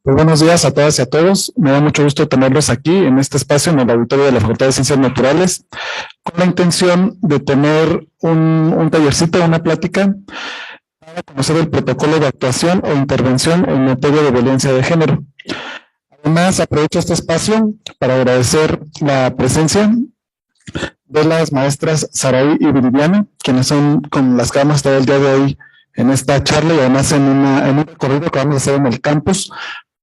Muy buenos días a todas y a todos. Me da mucho gusto tenerlos aquí en este espacio, en el auditorio de la Facultad de Ciencias Naturales, con la intención de tener un tallercito, una plática, para conocer el protocolo de actuación o intervención en materia de violencia de género. Además, aprovecho este espacio para agradecer la presencia de las maestras Saraí y Viridiana, quienes son con las que vamos a estar el día de hoy en esta charla y además en un recorrido que vamos a hacer en el campus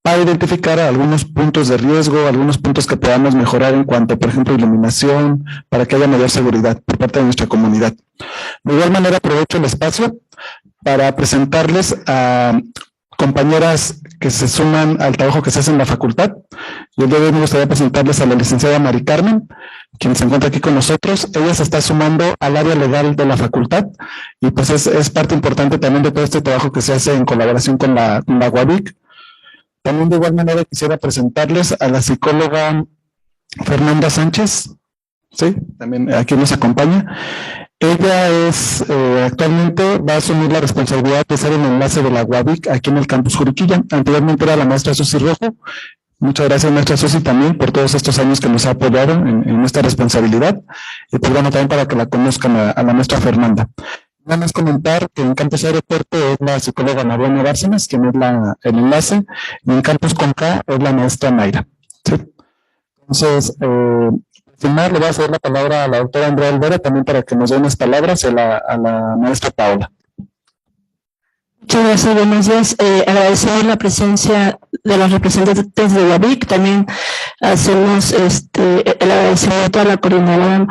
para identificar algunos puntos de riesgo, algunos puntos que podamos mejorar en cuanto, por ejemplo, iluminación, para que haya mayor seguridad por parte de nuestra comunidad. De igual manera, aprovecho el espacio para presentarles a compañeras que se suman al trabajo que se hace en la facultad. Y el día de hoy me gustaría presentarles a la licenciada Mari Carmen, quien se encuentra aquí con nosotros. Ella se está sumando al área legal de la facultad y pues es parte importante también de todo este trabajo que se hace en colaboración con la UABIC. También de igual manera quisiera presentarles a la psicóloga Fernanda Sánchez, ¿sí? También aquí nos acompaña. Ella actualmente va a asumir la responsabilidad de ser el enlace de la UABIC aquí en el campus Juriquilla. Anteriormente era la maestra Susi Rojo. Muchas gracias, maestra Susi, también por todos estos años que nos ha apoyado en esta responsabilidad. Y pues bueno, también para que la conozcan a la maestra Fernanda. Nada más comentar que en Campus Aeropuerto es la psicóloga Mariana Bárcenas, quien es el enlace, y en Campus Conca es la maestra Mayra. ¿Sí? Entonces, sin más, le voy a ceder la palabra a la doctora Andrea Alvera también para que nos dé unas palabras y a la maestra Paula. Muchas gracias, buenos días. Agradecer la presencia de los representantes de UABIC. También hacemos el agradecimiento a la coordinadora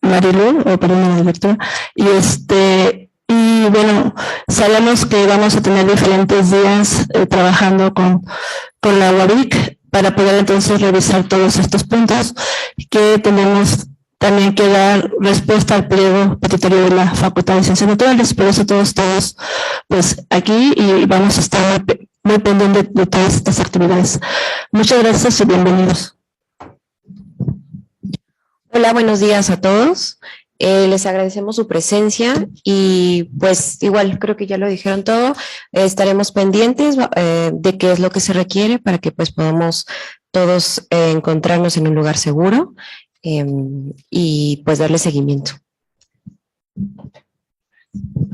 Marilu, o perdón, la directora. Y bueno, sabemos que vamos a tener diferentes días trabajando con la UABIC para poder entonces revisar todos estos puntos que tenemos también que dar respuesta al pliego petitorio de la Facultad de Ciencias Naturales. Por eso todos pues aquí, y vamos a estar muy pendientes de todas estas actividades. Muchas gracias y bienvenidos. Hola, buenos días a todos. Les agradecemos su presencia y pues igual creo que ya lo dijeron todo. Estaremos pendientes de qué es lo que se requiere para que pues podamos todos encontrarnos en un lugar seguro y pues darle seguimiento.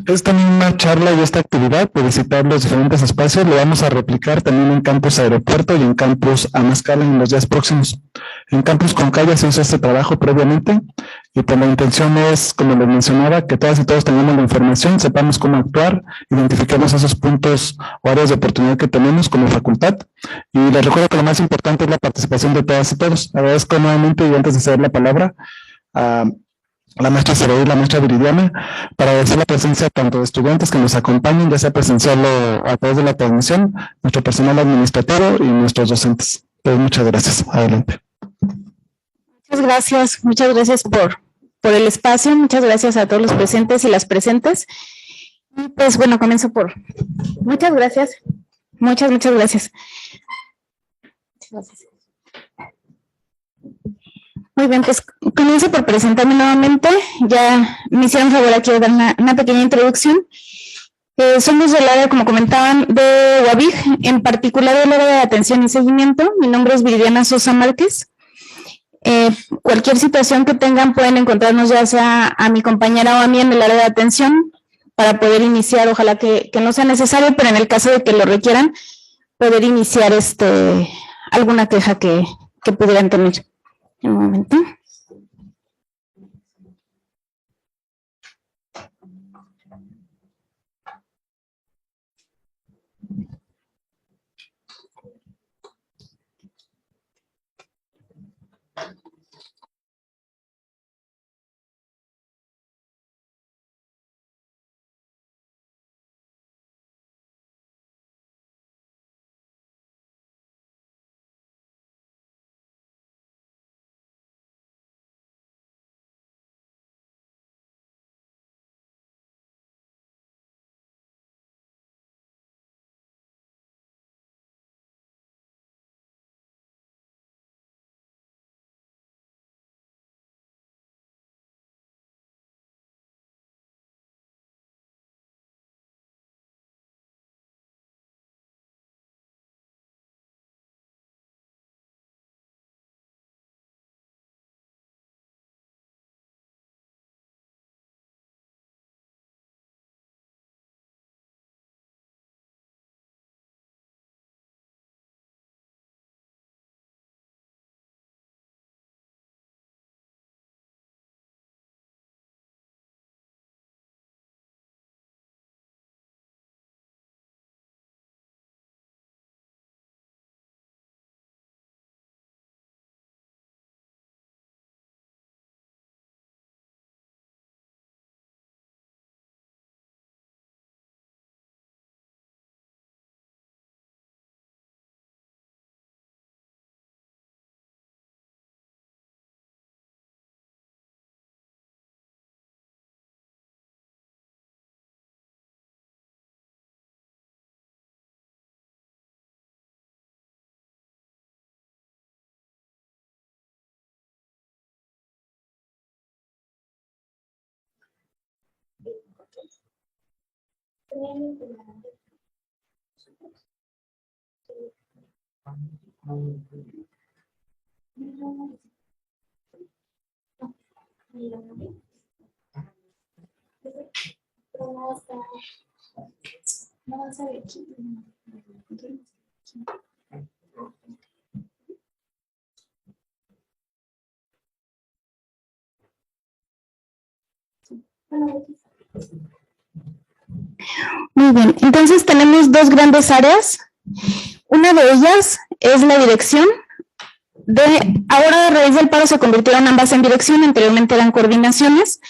Esta misma charla y esta actividad de visitar los diferentes espacios lo vamos a replicar también en Campus Aeropuerto y en Campus Amazcala en los días próximos. En Campus Concalle se hizo este trabajo previamente y pues la intención es, como les mencionaba, que todas y todos tengamos la información, sepamos cómo actuar, identifiquemos esos puntos o áreas de oportunidad que tenemos como facultad. Y les recuerdo que lo más importante es la participación de todas y todos. Agradezco nuevamente y antes de ceder la palabra a la maestra Saraí y la maestra Viridiana, para agradecer la presencia tanto de estudiantes que nos acompañan, ya sea presencial o a través de la transmisión, nuestro personal administrativo y nuestros docentes. Pues muchas gracias. Adelante. Muchas gracias por el espacio, muchas gracias a todos los presentes y las presentes. Y pues bueno, comienzo por muchas gracias. Muchas gracias. Muy bien, pues comienzo por presentarme nuevamente. Ya me hicieron favor aquí de dar una pequeña introducción. Somos del área, como comentaban, de UABIC, en particular del área de atención y seguimiento. Mi nombre es Viridiana Sosa Márquez. Cualquier situación que tengan pueden encontrarnos ya sea a mi compañera o a mí en el área de atención para poder iniciar, ojalá que no sea necesario, pero en el caso de que lo requieran, poder iniciar alguna queja que pudieran tener. Un momento. Muy bien, entonces tenemos dos grandes áreas. Una de ellas es la dirección. Ahora a raíz del paro se convirtieron ambas en dirección, anteriormente eran coordinaciones.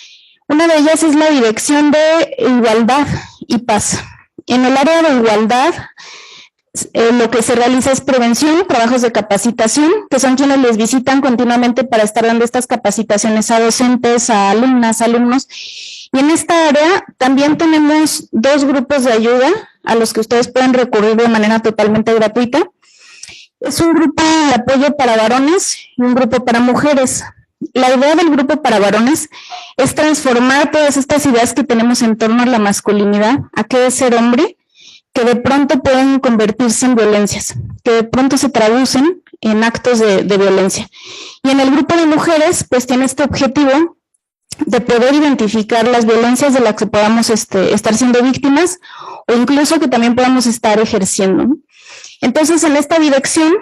Una de ellas es la dirección de igualdad y paz. En el área de igualdad, lo que se realiza es prevención, trabajos de capacitación, que son quienes les visitan continuamente para estar dando estas capacitaciones a docentes, a alumnas, alumnos. Y en esta área también tenemos dos grupos de ayuda a los que ustedes pueden recurrir de manera totalmente gratuita. Es un grupo de apoyo para varones y un grupo para mujeres. La idea del grupo para varones es transformar todas estas ideas que tenemos en torno a la masculinidad, a qué es ser hombre, que de pronto pueden convertirse en violencias, que de pronto se traducen en actos de violencia. Y en el grupo de mujeres, pues tiene este objetivo de poder identificar las violencias de las que podamos estar siendo víctimas o incluso que también podamos estar ejerciendo, ¿no? Entonces, en esta dirección,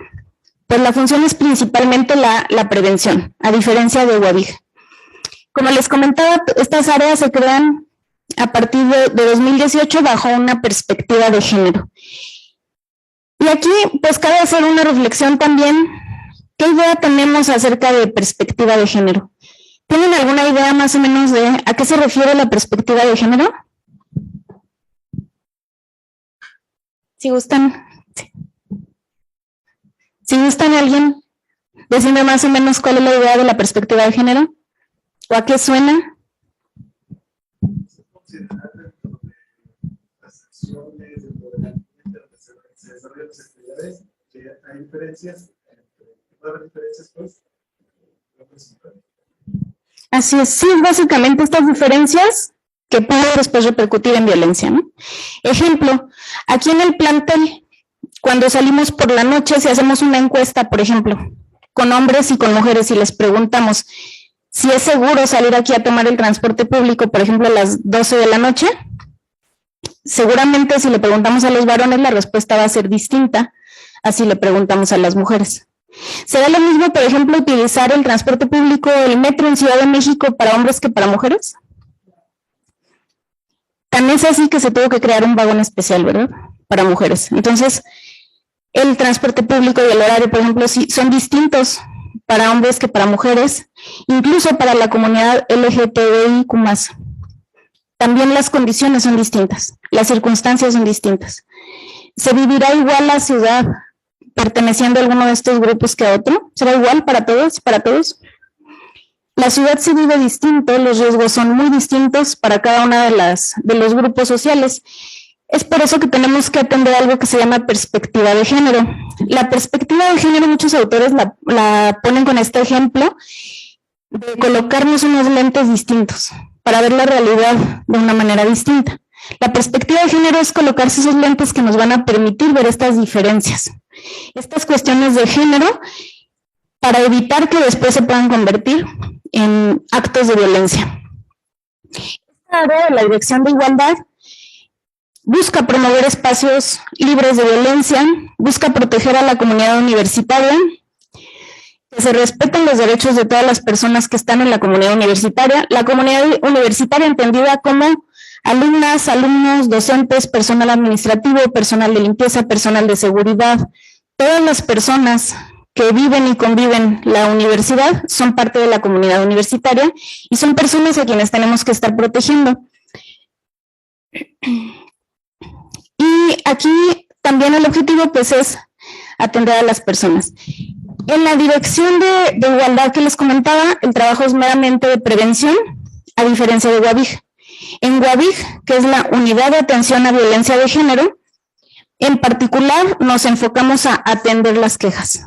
pues la función es principalmente la prevención, a diferencia de UABIG. Como les comentaba, estas áreas se crean a partir de 2018 bajo una perspectiva de género. Y aquí, pues cabe hacer una reflexión también. ¿Qué idea tenemos acerca de perspectiva de género? ¿Tienen alguna idea más o menos de a qué se refiere la perspectiva de género? Si gustan. Si gustan alguien, decime más o menos cuál es la idea de la perspectiva de género, o a qué suena. Las acciones, se desarrollan las actividades, que hay diferencias, puede haber diferencias, pues. Así es, sí, básicamente estas diferencias que pueden después repercutir en violencia, ¿no? Ejemplo, aquí en el plantel, cuando salimos por la noche, si hacemos una encuesta, por ejemplo, con hombres y con mujeres y les preguntamos si es seguro salir aquí a tomar el transporte público, por ejemplo, a las 12 de la noche, seguramente si le preguntamos a los varones la respuesta va a ser distinta a si le preguntamos a las mujeres. ¿Será lo mismo, por ejemplo, utilizar el transporte público, el metro en Ciudad de México para hombres que para mujeres? También es así que se tuvo que crear un vagón especial, ¿verdad? Para mujeres. Entonces, el transporte público y el horario, por ejemplo, sí, son distintos para hombres que para mujeres, incluso para la comunidad LGTBIQ+. También las condiciones son distintas, las circunstancias son distintas. ¿Se vivirá igual la ciudad perteneciendo a alguno de estos grupos que a otro? ¿Será igual para todos, para todos? La ciudad se vive distinto, los riesgos son muy distintos para cada una de los grupos sociales. Es por eso que tenemos que atender algo que se llama perspectiva de género. La perspectiva de género, muchos autores la ponen con este ejemplo de colocarnos unos lentes distintos para ver la realidad de una manera distinta. La perspectiva de género es colocarse esos lentes que nos van a permitir ver estas diferencias, estas cuestiones de género, para evitar que después se puedan convertir en actos de violencia. Esta área de la dirección de igualdad busca promover espacios libres de violencia, busca proteger a la comunidad universitaria, que se respeten los derechos de todas las personas que están en la comunidad universitaria entendida como alumnas, alumnos, docentes, personal administrativo, personal de limpieza, personal de seguridad. Todas las personas que viven y conviven la universidad son parte de la comunidad universitaria y son personas a quienes tenemos que estar protegiendo. Y aquí también el objetivo pues es atender a las personas. En la dirección de igualdad que les comentaba, el trabajo es meramente de prevención, a diferencia de UABIG. En UABIG, que es la Unidad de Atención a Violencia de Género, en particular nos enfocamos a atender las quejas.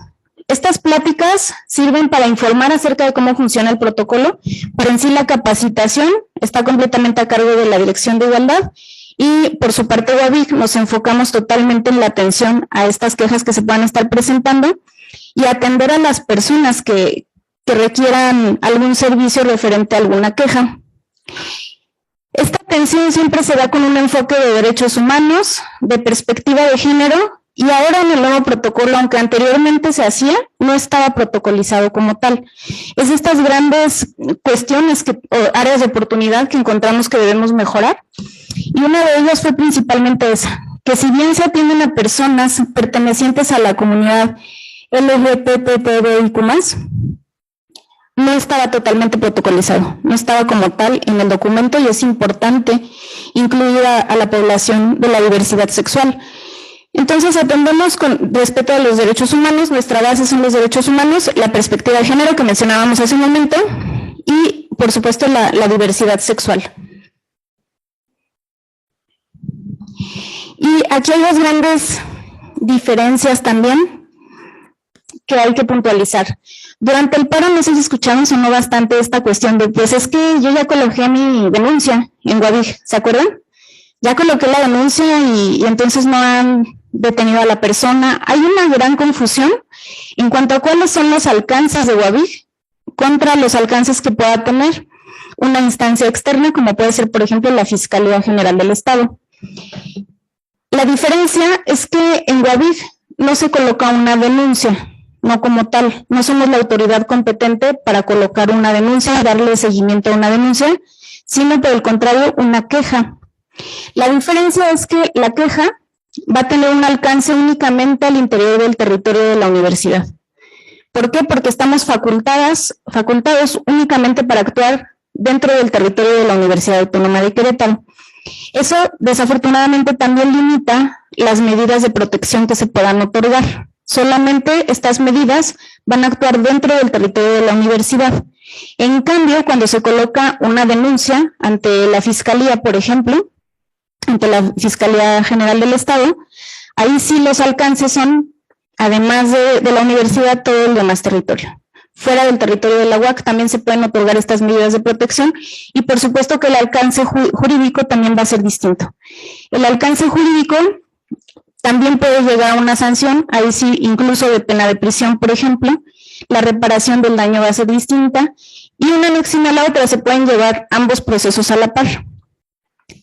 Estas pláticas sirven para informar acerca de cómo funciona el protocolo, pero en sí la capacitación está completamente a cargo de la Dirección de Igualdad y por su parte UABIC nos enfocamos totalmente en la atención a estas quejas que se puedan estar presentando y atender a las personas que requieran algún servicio referente a alguna queja. Esta atención siempre se da con un enfoque de derechos humanos, de perspectiva de género, y ahora en el nuevo protocolo, aunque anteriormente se hacía, no estaba protocolizado como tal. Es estas grandes cuestiones o áreas de oportunidad que encontramos que debemos mejorar, y una de ellas fue principalmente esa, que si bien se atienden a personas pertenecientes a la comunidad LGBTIQ+, no estaba totalmente protocolizado, no estaba como tal en el documento y es importante incluir a la población de la diversidad sexual. Entonces atendemos con respeto a los derechos humanos, nuestra base son los derechos humanos, la perspectiva de género que mencionábamos hace un momento y por supuesto la diversidad sexual. Y aquí hay dos grandes diferencias también que hay que puntualizar. Durante el paro, no sé si escucharon, sonó bastante esta cuestión de, pues es que yo ya coloqué mi denuncia en UABIC, ¿se acuerdan? Ya coloqué la denuncia y entonces no han detenido a la persona. Hay una gran confusión en cuanto a cuáles son los alcances de UABIC contra los alcances que pueda tener una instancia externa, como puede ser, por ejemplo, la Fiscalía General del Estado. La diferencia es que en UABIC no se coloca una denuncia, no como tal, no somos la autoridad competente para colocar una denuncia, darle seguimiento a una denuncia, sino por el contrario, una queja. La diferencia es que la queja va a tener un alcance únicamente al interior del territorio de la universidad. ¿Por qué? Porque estamos facultados únicamente para actuar dentro del territorio de la Universidad Autónoma de Querétaro. Eso desafortunadamente también limita las medidas de protección que se puedan otorgar. Solamente estas medidas van a actuar dentro del territorio de la universidad. En cambio, cuando se coloca una denuncia ante la Fiscalía, por ejemplo, ante la Fiscalía General del Estado, ahí sí los alcances son, además de la universidad, todo el demás territorio. Fuera del territorio de la UAC también se pueden otorgar estas medidas de protección y por supuesto que el alcance jurídico también va a ser distinto. El alcance jurídico también puede llegar a una sanción, ahí sí incluso de pena de prisión, por ejemplo, la reparación del daño va a ser distinta y una anexión a la otra, se pueden llevar ambos procesos a la par.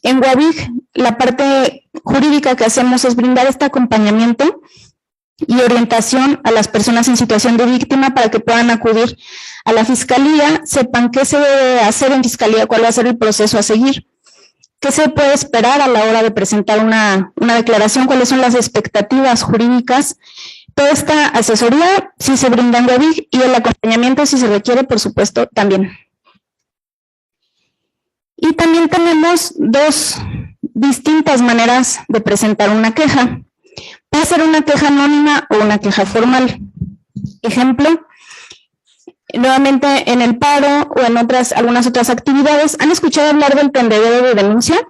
En UABIC, la parte jurídica que hacemos es brindar este acompañamiento y orientación a las personas en situación de víctima para que puedan acudir a la Fiscalía, sepan qué se debe hacer en Fiscalía, cuál va a ser el proceso a seguir, qué se puede esperar a la hora de presentar una declaración, cuáles son las expectativas jurídicas. Toda esta asesoría sí se brinda en UABIC y el acompañamiento si se requiere, por supuesto, también. Y también tenemos dos distintas maneras de presentar una queja. Puede ser una queja anónima o una queja formal. Ejemplo, nuevamente en el paro o en algunas otras actividades, ¿han escuchado hablar del tendedero de denuncia?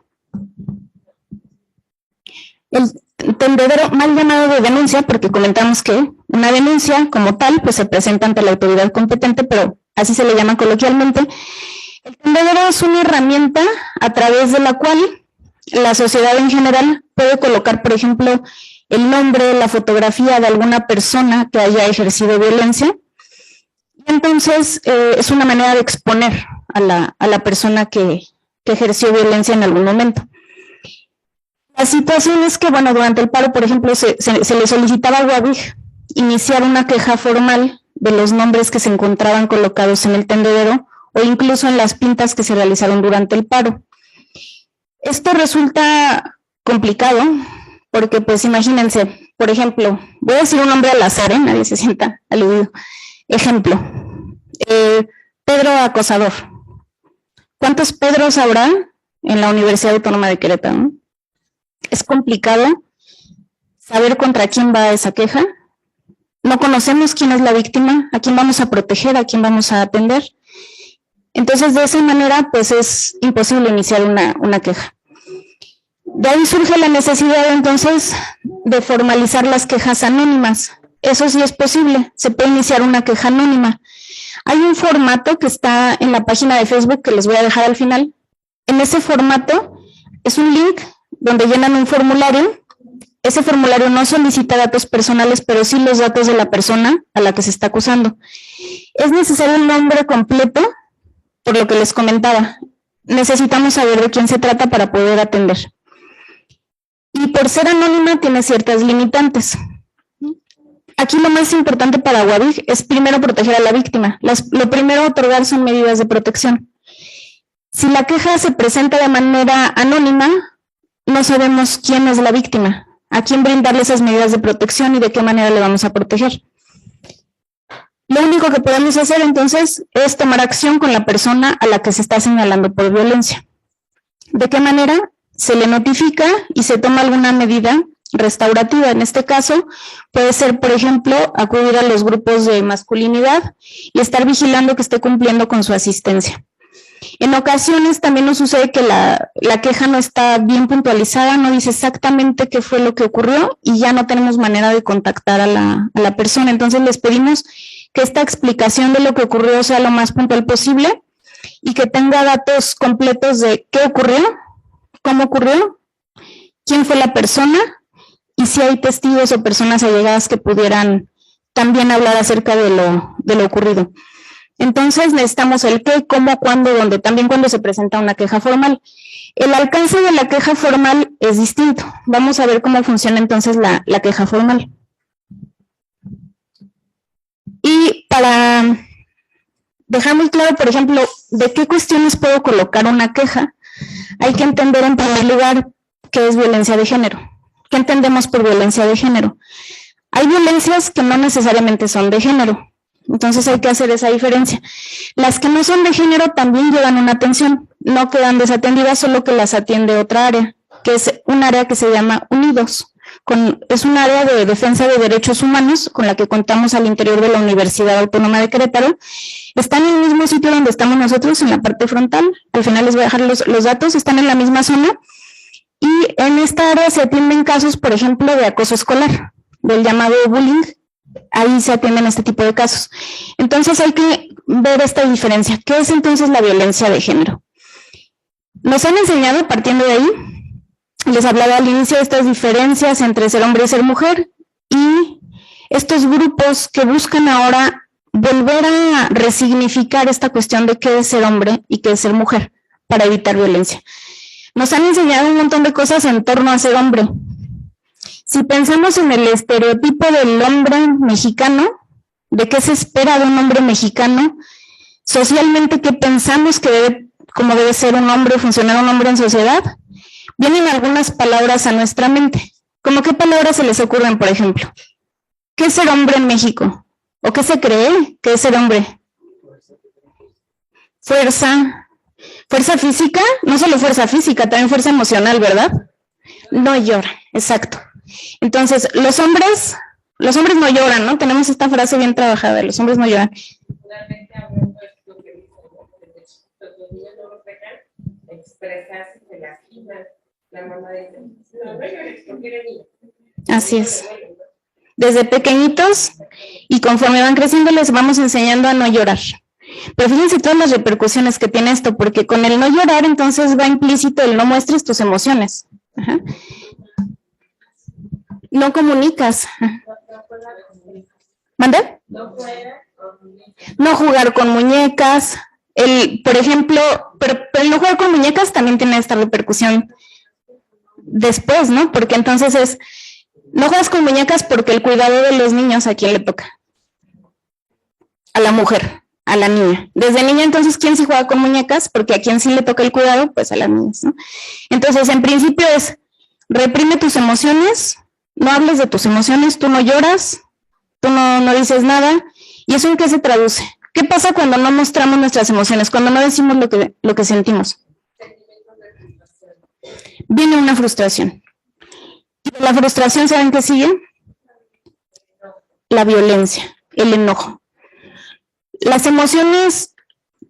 El tendedero mal llamado de denuncia, porque comentamos que una denuncia como tal, pues se presenta ante la autoridad competente, pero así se le llama coloquialmente. El tendedero es una herramienta a través de la cual la sociedad en general puede colocar, por ejemplo, el nombre, la fotografía de alguna persona que haya ejercido violencia. Entonces, es una manera de exponer a la persona que ejerció violencia en algún momento. La situación es que, bueno, durante el paro, por ejemplo, se le solicitaba a UABIC iniciar una queja formal de los nombres que se encontraban colocados en el tendedero o incluso en las pintas que se realizaron durante el paro. Esto resulta complicado porque, pues, imagínense, por ejemplo, voy a decir un nombre al azar, nadie se sienta aludido. Ejemplo, Pedro Acosador. ¿Cuántos Pedros habrá en la Universidad Autónoma de Querétaro? Es complicado saber contra quién va esa queja. No conocemos quién es la víctima, a quién vamos a proteger, a quién vamos a atender. Entonces, de esa manera, pues es imposible iniciar una queja. De ahí surge la necesidad, entonces, de formalizar las quejas anónimas. eso sí es posible, se puede iniciar una queja anónima. Hay un formato que está en la página de Facebook que les voy a dejar al final. En ese formato es un link donde llenan un formulario. Ese formulario no solicita datos personales, pero sí los datos de la persona a la que se está acusando. Es necesario un nombre completo, por lo que les comentaba. Necesitamos saber de quién se trata para poder atender. Y por ser anónima tiene ciertas limitantes. Aquí lo más importante para WABIG es primero proteger a la víctima. Lo primero a otorgar son medidas de protección. Si la queja se presenta de manera anónima, no sabemos quién es la víctima, a quién brindarle esas medidas de protección y de qué manera le vamos a proteger. Lo único que podemos hacer entonces es tomar acción con la persona a la que se está señalando por violencia. ¿De qué manera? Se le notifica y se toma alguna medida restaurativa. En este caso puede ser, por ejemplo, acudir a los grupos de masculinidad y estar vigilando que esté cumpliendo con su asistencia. En ocasiones también nos sucede que la queja no está bien puntualizada, no dice exactamente qué fue lo que ocurrió y ya no tenemos manera de contactar a la persona. Entonces les pedimos que esta explicación de lo que ocurrió sea lo más puntual posible y que tenga datos completos de qué ocurrió, cómo ocurrió, quién fue la persona y si hay testigos o personas allegadas que pudieran también hablar acerca de lo ocurrido. Entonces necesitamos el qué, cómo, cuándo, dónde, también cuando se presenta una queja formal. El alcance de la queja formal es distinto. Vamos a ver cómo funciona entonces la queja formal. Y para dejar muy claro, por ejemplo, de qué cuestiones puedo colocar una queja, hay que entender en primer lugar qué es violencia de género. ¿Qué entendemos por violencia de género? Hay violencias que no necesariamente son de género. Entonces hay que hacer esa diferencia. Las que no son de género también llevan una atención, no quedan desatendidas, solo que las atiende otra área, que es un área que se llama Unidos. Es un área de defensa de derechos humanos con la que contamos al interior de la Universidad Autónoma de Querétaro. Está en el mismo sitio donde estamos nosotros, en la parte frontal. Al final les voy a dejar los datos, están en la misma zona. Y en esta área se atienden casos, por ejemplo, de acoso escolar, del llamado bullying. Ahí se atienden este tipo de casos. Entonces hay que ver esta diferencia. ¿Qué es entonces la violencia de género? Nos han enseñado, partiendo de ahí, les hablaba al inicio de estas diferencias entre ser hombre y ser mujer, y estos grupos que buscan ahora volver a resignificar esta cuestión de qué es ser hombre y qué es ser mujer, para evitar violencia. Nos han enseñado un montón de cosas en torno a ser hombre. Si pensamos en el estereotipo del hombre mexicano, de qué se espera de un hombre mexicano, socialmente qué pensamos que cómo debe ser un hombre, funcionar un hombre en sociedad, vienen algunas palabras a nuestra mente. ¿Cómo qué palabras se les ocurren, por ejemplo? ¿Qué es ser hombre en México? ¿O qué se cree que es ser hombre? Fuerza. Fuerza física, no solo fuerza física, también fuerza emocional, ¿verdad? No llora, exacto. Entonces, los hombres no lloran, ¿no? Tenemos esta frase bien trabajada, los hombres no lloran. Realmente hablando de lo que dice, los niños no lo dejan expresarse, se lastiman. La mamá dice, no llores porque eres niño. Así es. Desde pequeñitos y conforme van creciendo les vamos enseñando a no llorar. Pero fíjense todas las repercusiones que tiene esto, porque con el no llorar entonces va implícito el no muestres tus emociones. Ajá. No comunicas. ¿Mande? No jugar con muñecas. Por ejemplo, pero el no jugar con muñecas también tiene esta repercusión después, ¿no? Porque entonces no juegas con muñecas porque el cuidado de los niños, ¿a quién le toca? A la mujer, a la niña. Desde niña, entonces, ¿quién sí juega con muñecas? Porque a quién sí le toca el cuidado, pues a las niñas, ¿no? Entonces, en principio es, reprime tus emociones, no hables de tus emociones, tú no lloras, tú no dices nada. ¿Y eso en qué se traduce? ¿Qué pasa cuando no mostramos nuestras emociones, cuando no decimos lo que sentimos? Viene una frustración. Y de la frustración, ¿saben qué sigue? La violencia, el enojo. Las emociones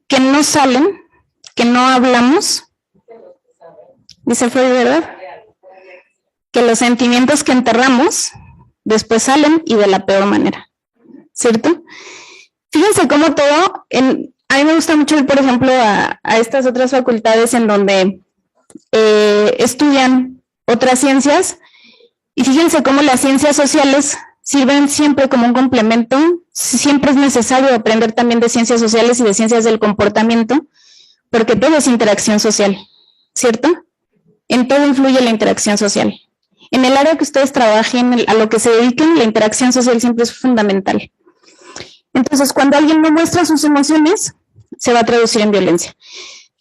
que no salen, que no hablamos, dice Freud, ¿verdad? Que los sentimientos que enterramos, después salen y de la peor manera, ¿cierto? Fíjense cómo todo, a mí me gusta mucho ir, por ejemplo, a estas otras facultades en donde estudian otras ciencias, y fíjense cómo las ciencias sociales sirven siempre como un complemento. Siempre es necesario aprender también de ciencias sociales y de ciencias del comportamiento, porque todo es interacción social, ¿cierto? En todo influye la interacción social. En el área que ustedes trabajen, a lo que se dediquen, la interacción social siempre es fundamental. Entonces, cuando alguien no muestra sus emociones, se va a traducir en violencia.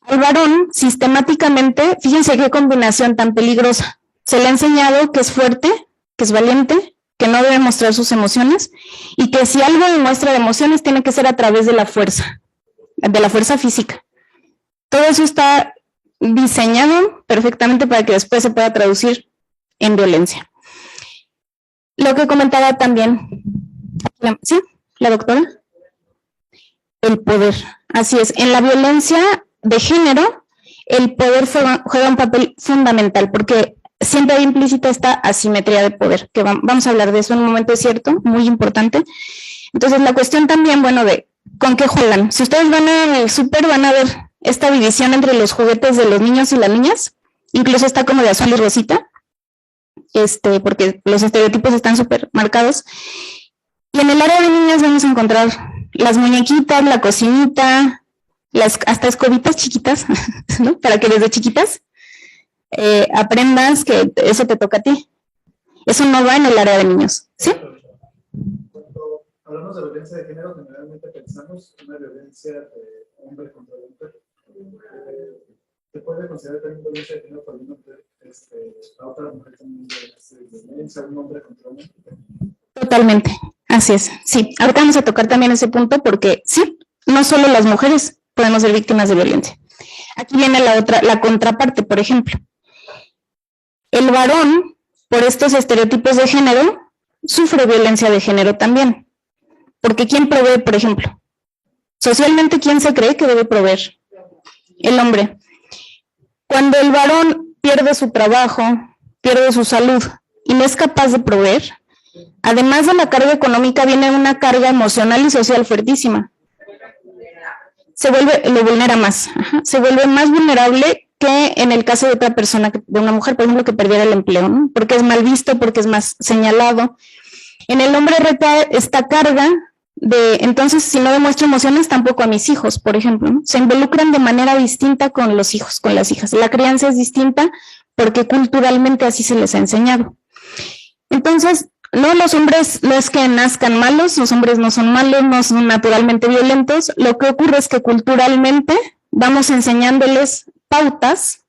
Al varón, sistemáticamente, fíjense qué combinación tan peligrosa. Se le ha enseñado que es fuerte, que es valiente, que no debe mostrar sus emociones, y que si algo demuestra de emociones tiene que ser a través de la fuerza física. Todo eso está diseñado perfectamente para que después se pueda traducir en violencia. Lo que comentaba también, ¿sí? ¿La doctora? El poder, así es. En la violencia de género, el poder juega un papel fundamental, porque siempre hay implícita esta asimetría de poder, que vamos a hablar de eso en un momento, es cierto, muy importante. Entonces, la cuestión también, bueno, de con qué juegan. Si ustedes van al súper, van a ver esta división entre los juguetes de los niños y las niñas, incluso está como de azul y rosita, porque los estereotipos están súper marcados. Y en el área de niñas vamos a encontrar las muñequitas, la cocinita, hasta escobitas chiquitas, ¿no? Para que desde chiquitas aprendas que eso te toca a ti. Eso no va en el área de niños, ¿sí? Cuando hablamos de violencia de género, generalmente pensamos en una violencia de hombre contra mujer. ¿Se puede considerar también violencia de género cuando la otra mujer también violencia, un hombre contra un hombre? Totalmente, así es, sí. Ahorita vamos a tocar también ese punto porque sí, no solo las mujeres podemos ser víctimas de violencia. Aquí viene la contraparte, por ejemplo. El varón, por estos estereotipos de género, sufre violencia de género también. Porque ¿quién provee, por ejemplo? Socialmente, ¿quién se cree que debe proveer? El hombre. Cuando el varón pierde su trabajo, pierde su salud y no es capaz de proveer, además de la carga económica, viene una carga emocional y social fuertísima. Lo vulnera más. Se vuelve más vulnerable que en el caso de otra persona, de una mujer, por ejemplo, que perdiera el empleo, ¿no? Porque es mal visto, porque es más señalado. En el hombre recae esta carga entonces, si no demuestro emociones, tampoco a mis hijos, por ejemplo, ¿no? Se involucran de manera distinta con los hijos, con las hijas. La crianza es distinta porque culturalmente así se les ha enseñado. Entonces, no, los hombres no es que nazcan malos, los hombres no son malos, no son naturalmente violentos. Lo que ocurre es que culturalmente vamos enseñándoles pautas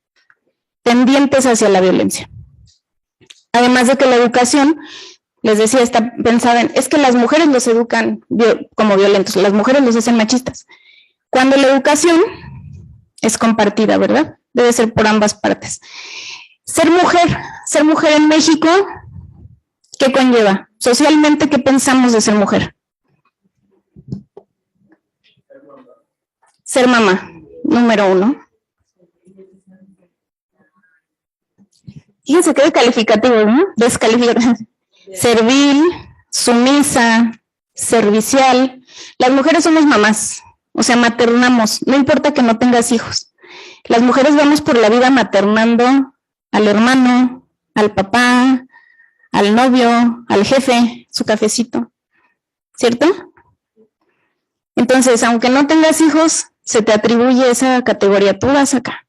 tendientes hacia la violencia. Además de que la educación, les decía, está pensada en, es que las mujeres los educan como violentos, las mujeres los hacen machistas. Cuando la educación es compartida, ¿verdad? Debe ser por ambas partes. Ser mujer en México, ¿qué conlleva? Socialmente, ¿qué pensamos de ser mujer? Ser mamá, número 1. Fíjense qué calificativo, ¿no? Descalificativo. Servil, sumisa, servicial. Las mujeres somos mamás, o sea, maternamos, no importa que no tengas hijos. Las mujeres vamos por la vida maternando al hermano, al papá, al novio, al jefe, su cafecito, ¿cierto? Entonces, aunque no tengas hijos, se te atribuye esa categoría, tú vas acá.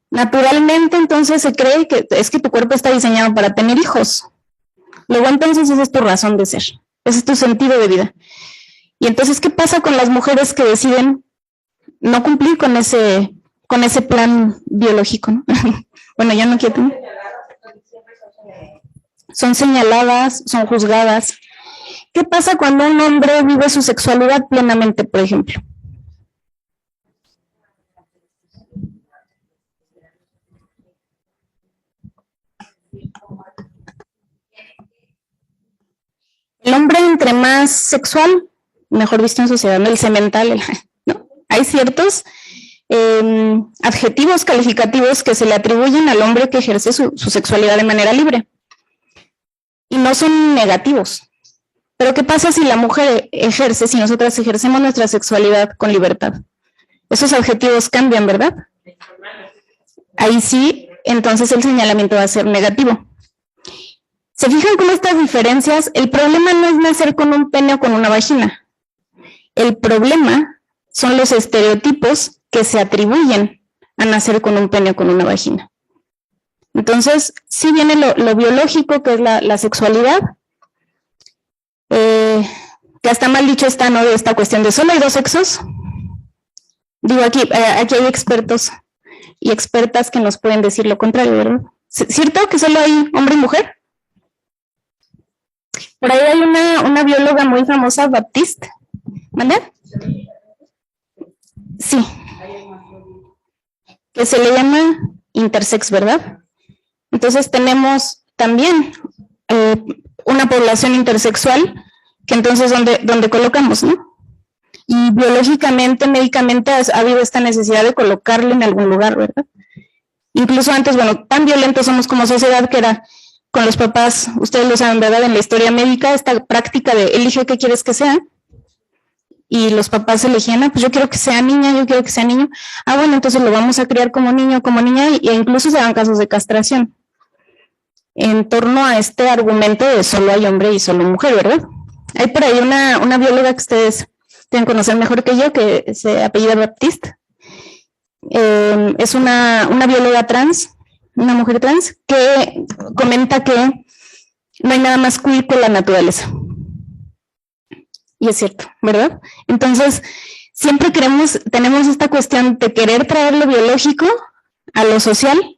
Naturalmente, entonces, se cree que es que tu cuerpo está diseñado para tener hijos. Luego, entonces, esa es tu razón de ser, ese es tu sentido de vida. Y entonces, ¿qué pasa con las mujeres que deciden no cumplir con ese plan biológico, ¿no? Bueno, ya no quiero. Son señaladas, son juzgadas. ¿Qué pasa cuando un hombre vive su sexualidad plenamente, por ejemplo? El hombre, entre más sexual, mejor visto en sociedad, ¿no? El semental, ¿no? Hay ciertos adjetivos calificativos que se le atribuyen al hombre que ejerce su sexualidad de manera libre. y no son negativos. Pero ¿qué pasa si la mujer ejerce, si nosotras ejercemos nuestra sexualidad con libertad? Esos adjetivos cambian, ¿verdad? Ahí sí, entonces el señalamiento va a ser negativo. ¿Se fijan cómo estas diferencias? El problema no es nacer con un pene o con una vagina. El problema son los estereotipos que se atribuyen a nacer con un pene o con una vagina. Entonces, sí viene lo biológico, que es la sexualidad, que hasta mal dicho está, ¿no?, de esta cuestión de solo hay dos sexos. Digo, aquí hay expertos y expertas que nos pueden decir lo contrario, ¿verdad? ¿Cierto que solo hay hombre y mujer? Por ahí hay una bióloga muy famosa, Baptiste. ¿Vale? Sí. Que se le llama intersex, ¿verdad? Entonces tenemos también una población intersexual, que entonces ¿dónde colocamos, no? Y biológicamente, médicamente ha habido esta necesidad de colocarle en algún lugar, ¿verdad? Incluso antes, bueno, tan violentos somos como sociedad que era con los papás, ustedes lo saben, ¿verdad? En la historia médica, esta práctica de elige qué quieres que sea, y los papás elegían, pues yo quiero que sea niña, yo quiero que sea niño. Ah, bueno, entonces lo vamos a criar como niño, como niña, e incluso se dan casos de castración en torno a este argumento de solo hay hombre y solo mujer, ¿verdad? Hay por ahí una bióloga que ustedes deben conocer mejor que yo, que se apellida Baptiste. Es una bióloga trans, una mujer trans, que comenta que no hay nada más cool que la naturaleza. Y es cierto, ¿verdad? Entonces, siempre tenemos esta cuestión de querer traer lo biológico a lo social,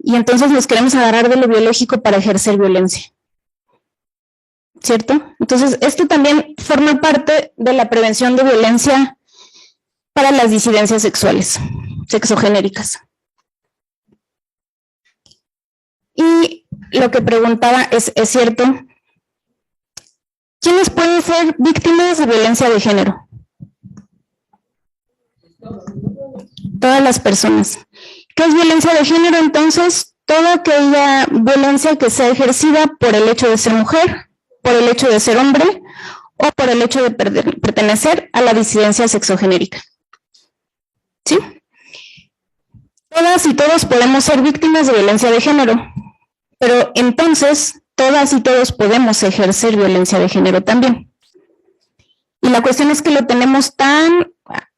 y entonces nos queremos agarrar de lo biológico para ejercer violencia. ¿Cierto? Entonces, esto también forma parte de la prevención de violencia para las disidencias sexuales, sexogenéricas. Y lo que preguntaba es cierto. ¿Quiénes pueden ser víctimas de violencia de género? Todas las personas. ¿Qué es violencia de género? Entonces, toda aquella violencia que sea ejercida por el hecho de ser mujer, por el hecho de ser hombre o por el hecho de pertenecer a la disidencia sexogenérica. ¿Sí? Todas y todos podemos ser víctimas de violencia de género, pero entonces todas y todos podemos ejercer violencia de género también. Y la cuestión es que lo tenemos tan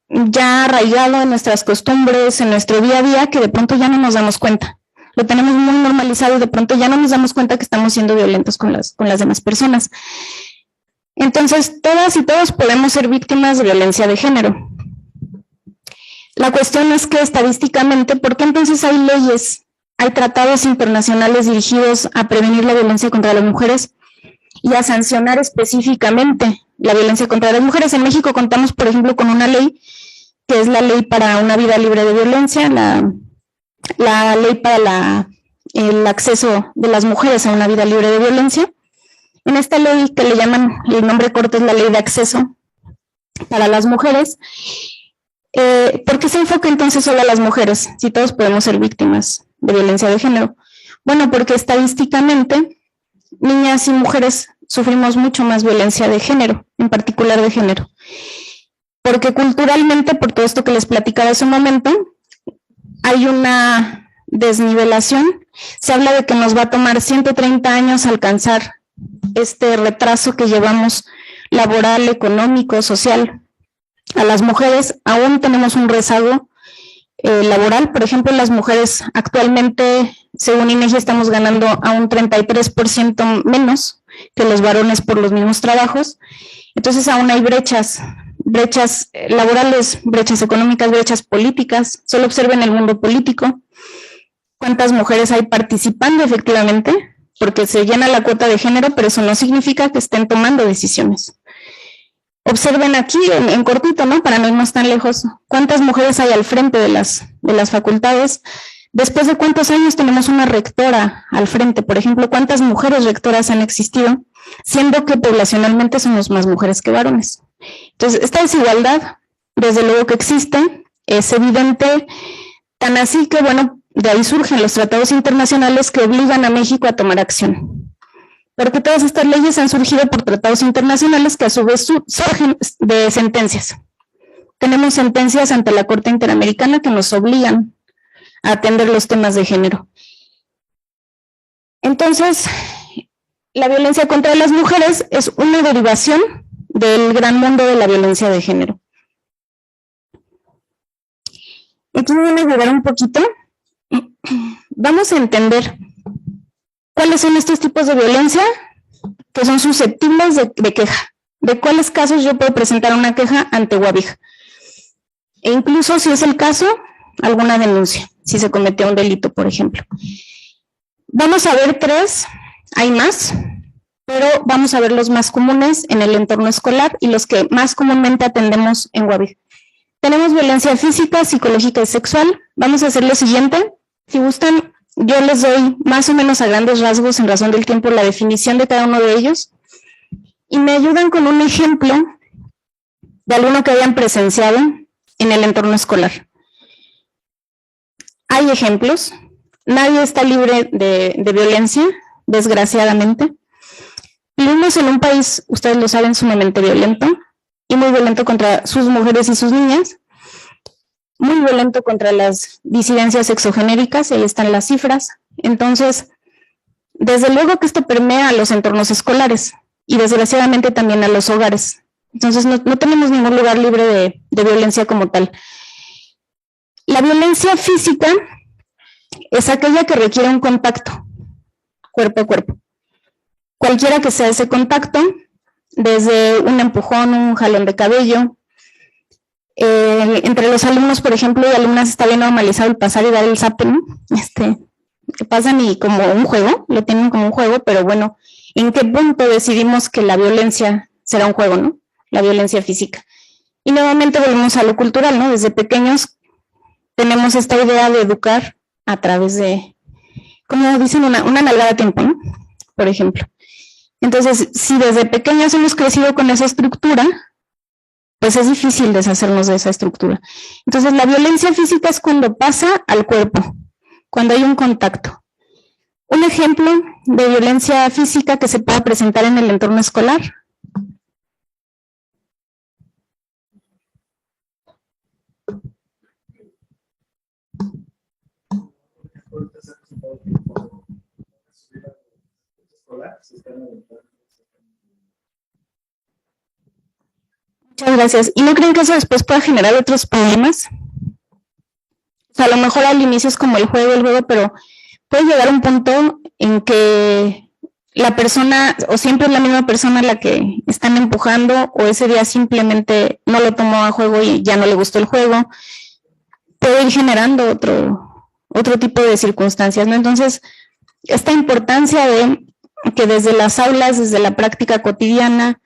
ya arraigado en nuestras costumbres, en nuestro día a día, que de pronto ya no nos damos cuenta. Lo tenemos muy normalizado y de pronto ya no nos damos cuenta que estamos siendo violentos con las demás personas. Entonces, todas y todos podemos ser víctimas de violencia de género. La cuestión es que estadísticamente, ¿por qué entonces hay leyes, hay tratados internacionales dirigidos a prevenir la violencia contra las mujeres y a sancionar específicamente la violencia contra las mujeres? En México contamos, por ejemplo, con una ley que es la Ley para una Vida Libre de Violencia, la ley para el acceso de las mujeres a una vida libre de violencia. En esta ley, que le llaman, el nombre corto es la Ley de Acceso para las Mujeres. ¿Por qué se enfoca entonces solo a las mujeres, si todos podemos ser víctimas de violencia de género? Bueno, porque estadísticamente niñas y mujeres sufrimos mucho más violencia de género, en particular de género. Porque culturalmente, por todo esto que les platicaba hace un momento, hay una desnivelación. Se habla de que nos va a tomar 130 años alcanzar este retraso que llevamos laboral, económico, social. A las mujeres aún tenemos un rezago laboral. Por ejemplo, las mujeres actualmente, según INEGI, estamos ganando a un 33% menos que los varones por los mismos trabajos. Entonces aún hay brechas laborales, brechas económicas, brechas políticas. Solo observen el mundo político. ¿Cuántas mujeres hay participando efectivamente? Porque se llena la cuota de género, pero eso no significa que estén tomando decisiones. Observen aquí, en cortito, ¿no? Para no irnos tan lejos, ¿cuántas mujeres hay al frente de las facultades? Después de cuántos años tenemos una rectora al frente, por ejemplo, ¿cuántas mujeres rectoras han existido? Siendo que poblacionalmente somos más mujeres que varones. Entonces, esta desigualdad, desde luego que existe, es evidente, tan así que, bueno, de ahí surgen los tratados internacionales que obligan a México a tomar acción. porque todas estas leyes han surgido por tratados internacionales que a su vez surgen de sentencias. Tenemos sentencias ante la Corte Interamericana que nos obligan a atender los temas de género. Entonces, la violencia contra las mujeres es una derivación del gran mundo de la violencia de género. Aquí me voy a ayudar un poquito. Vamos a entender cuáles son estos tipos de violencia que son susceptibles de queja. De cuáles casos yo puedo presentar una queja ante WABIG. E incluso, si es el caso, alguna denuncia, si se cometió un delito, por ejemplo. Vamos a ver 3, hay más, pero vamos a ver los más comunes en el entorno escolar y los que más comúnmente atendemos en WABIG. Tenemos violencia física, psicológica y sexual. Vamos a hacer lo siguiente. Si gustan, yo les doy más o menos a grandes rasgos, en razón del tiempo, la definición de cada uno de ellos. Y me ayudan con un ejemplo de alguno que hayan presenciado en el entorno escolar. Hay ejemplos. Nadie está libre de violencia, desgraciadamente. Vivimos en un país, ustedes lo saben, sumamente violento, y muy violento contra sus mujeres y sus niñas, muy violento contra las disidencias sexogenéricas, ahí están las cifras. Entonces, desde luego que esto permea a los entornos escolares, y desgraciadamente también a los hogares. Entonces, no tenemos ningún lugar libre de violencia como tal. La violencia física es aquella que requiere un contacto, cuerpo a cuerpo. Cualquiera que sea ese contacto, desde un empujón, un jalón de cabello. Entre los alumnos, por ejemplo, y alumnas está bien normalizado el pasar y dar el zape, ¿no? Que pasan y como un juego, lo tienen como un juego, pero bueno, ¿en qué punto decidimos que la violencia será un juego, no? La violencia física. Y nuevamente volvemos a lo cultural, ¿no? Desde pequeños tenemos esta idea de educar a través de, como dicen, una nalgada a tiempo, ¿no? Por ejemplo. Entonces, si desde pequeños hemos crecido con esa estructura, pues es difícil deshacernos de esa estructura. Entonces, la violencia física es cuando pasa al cuerpo, cuando hay un contacto. Un ejemplo de violencia física que se pueda presentar en el entorno escolar. Muchas gracias. ¿Y no creen que eso después pueda generar otros problemas? O sea, a lo mejor al inicio es como el juego, pero puede llegar a un punto en que la persona, o siempre es la misma persona la que están empujando, o ese día simplemente no lo tomó a juego y ya no le gustó el juego. Puede ir generando otro tipo de circunstancias, ¿no? Entonces, esta importancia de que desde las aulas, desde la práctica cotidiana,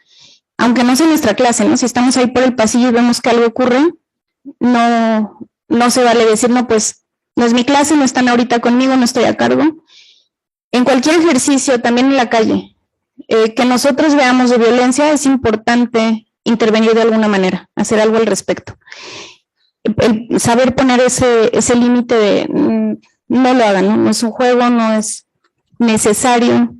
aunque no sea nuestra clase, ¿no? Si estamos ahí por el pasillo y vemos que algo ocurre, no se vale decir, no, pues no es mi clase, no están ahorita conmigo, no estoy a cargo. En cualquier ejercicio, también en la calle, que nosotros veamos de violencia, es importante intervenir de alguna manera, hacer algo al respecto. El saber poner ese límite de no lo hagan, ¿no? No es un juego, no es necesario,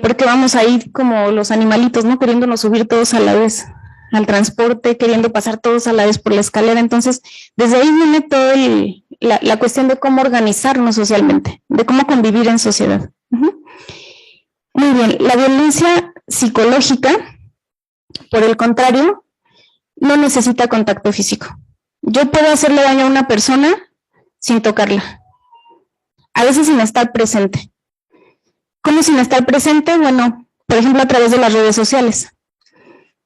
porque vamos ahí como los animalitos, ¿no? Queriéndonos subir todos a la vez al transporte, queriendo pasar todos a la vez por la escalera. Entonces, desde ahí viene toda la cuestión de cómo organizarnos socialmente, de cómo convivir en sociedad. Muy bien, la violencia psicológica, por el contrario, no necesita contacto físico. Yo puedo hacerle daño a una persona sin tocarla, a veces sin estar presente. ¿Cómo sin estar presente? Bueno, por ejemplo, a través de las redes sociales.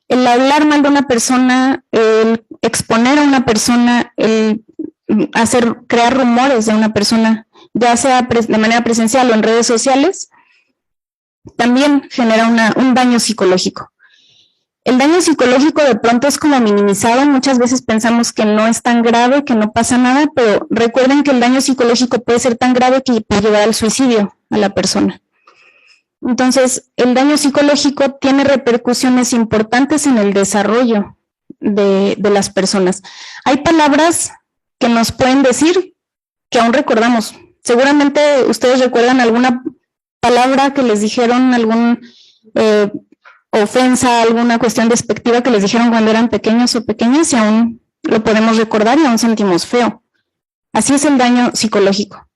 El hablar mal de una persona, el exponer a una persona, el crear rumores de una persona, ya sea de manera presencial o en redes sociales, también genera un daño psicológico. El daño psicológico de pronto es como minimizado, muchas veces pensamos que no es tan grave, que no pasa nada, pero recuerden que el daño psicológico puede ser tan grave que puede llevar al suicidio a la persona. Entonces, el daño psicológico tiene repercusiones importantes en el desarrollo de las personas. Hay palabras que nos pueden decir que aún recordamos. Seguramente ustedes recuerdan alguna palabra que les dijeron, algún ofensa, alguna cuestión despectiva que les dijeron cuando eran pequeños o pequeñas y aún lo podemos recordar y aún sentimos feo. Así es el daño psicológico.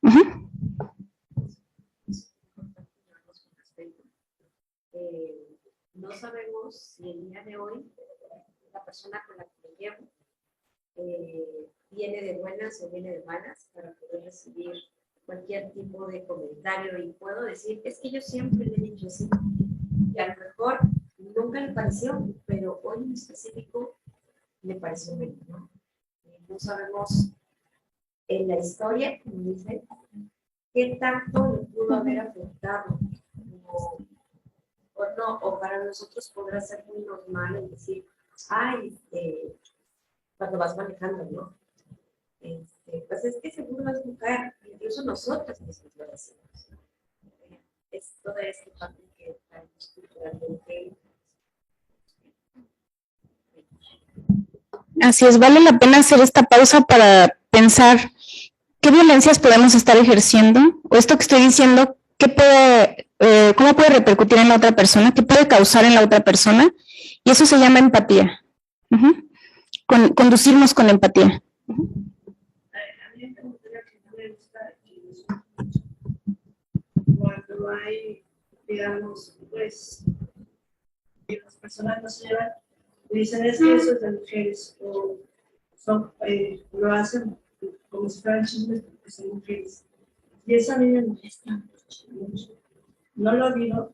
No sabemos si el día de hoy la persona con la que me llevo viene de buenas o viene de malas para poder recibir cualquier tipo de comentario, y puedo decir, es que yo siempre le he dicho así, y a lo mejor nunca le pareció, pero hoy en específico le pareció bien, ¿no? No sabemos en la historia, como dice, qué tanto le pudo haber afectado, o no, o para nosotros podrá ser muy normal el decir, ay, cuando vas manejando, ¿no? Pues es que seguro es mujer, incluso nosotros mismos lo decimos. Es toda esta parte que traemos culturalmente. Así es, vale la pena hacer esta pausa para pensar qué violencias podemos estar ejerciendo, o esto que estoy diciendo, cómo puede repercutir en la otra persona, qué puede causar en la otra persona, y eso se llama empatía. Conducirnos con empatía. Cuando hay, digamos, pues, que las personas no se llevan, dicen es que eso es de mujeres, o son, lo hacen como si fueran chismes porque son mujeres. Y eso a mí me molesta mucho. No lo digo,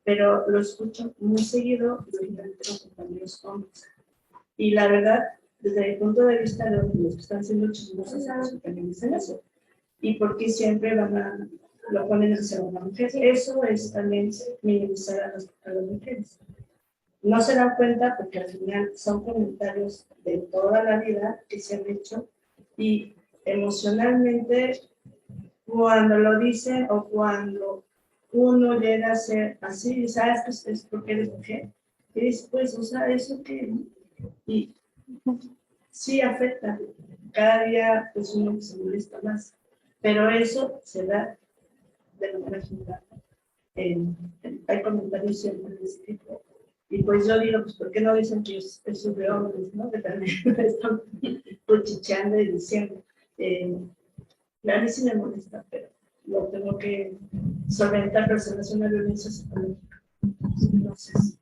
pero lo escucho muy seguido, lógicamente los compañeros hombres. Y la verdad, desde mi punto de vista, los que están siendo chismosos también dicen eso. ¿Y por qué siempre lo ponen en segunda mujer? Eso es también minimizar a las mujeres. No se dan cuenta porque al final son comentarios de toda la vida que se han hecho, y emocionalmente cuando lo dicen o cuando uno llega a ser así, ¿sabes? Es porque eres mujer. Y dices, pues, o sea, ¿eso qué? Y sí afecta. Cada día pues uno se molesta más. Pero eso se da de manera general. Hay comentarios siempre de ese tipo. Y pues yo digo, pues, ¿por qué no dicen que es de hombres, no? Que también están cuchicheando y diciendo. A mí sí me molesta, pero lo tengo que solventar, pero se me hace una violencia psicológica. No sé si.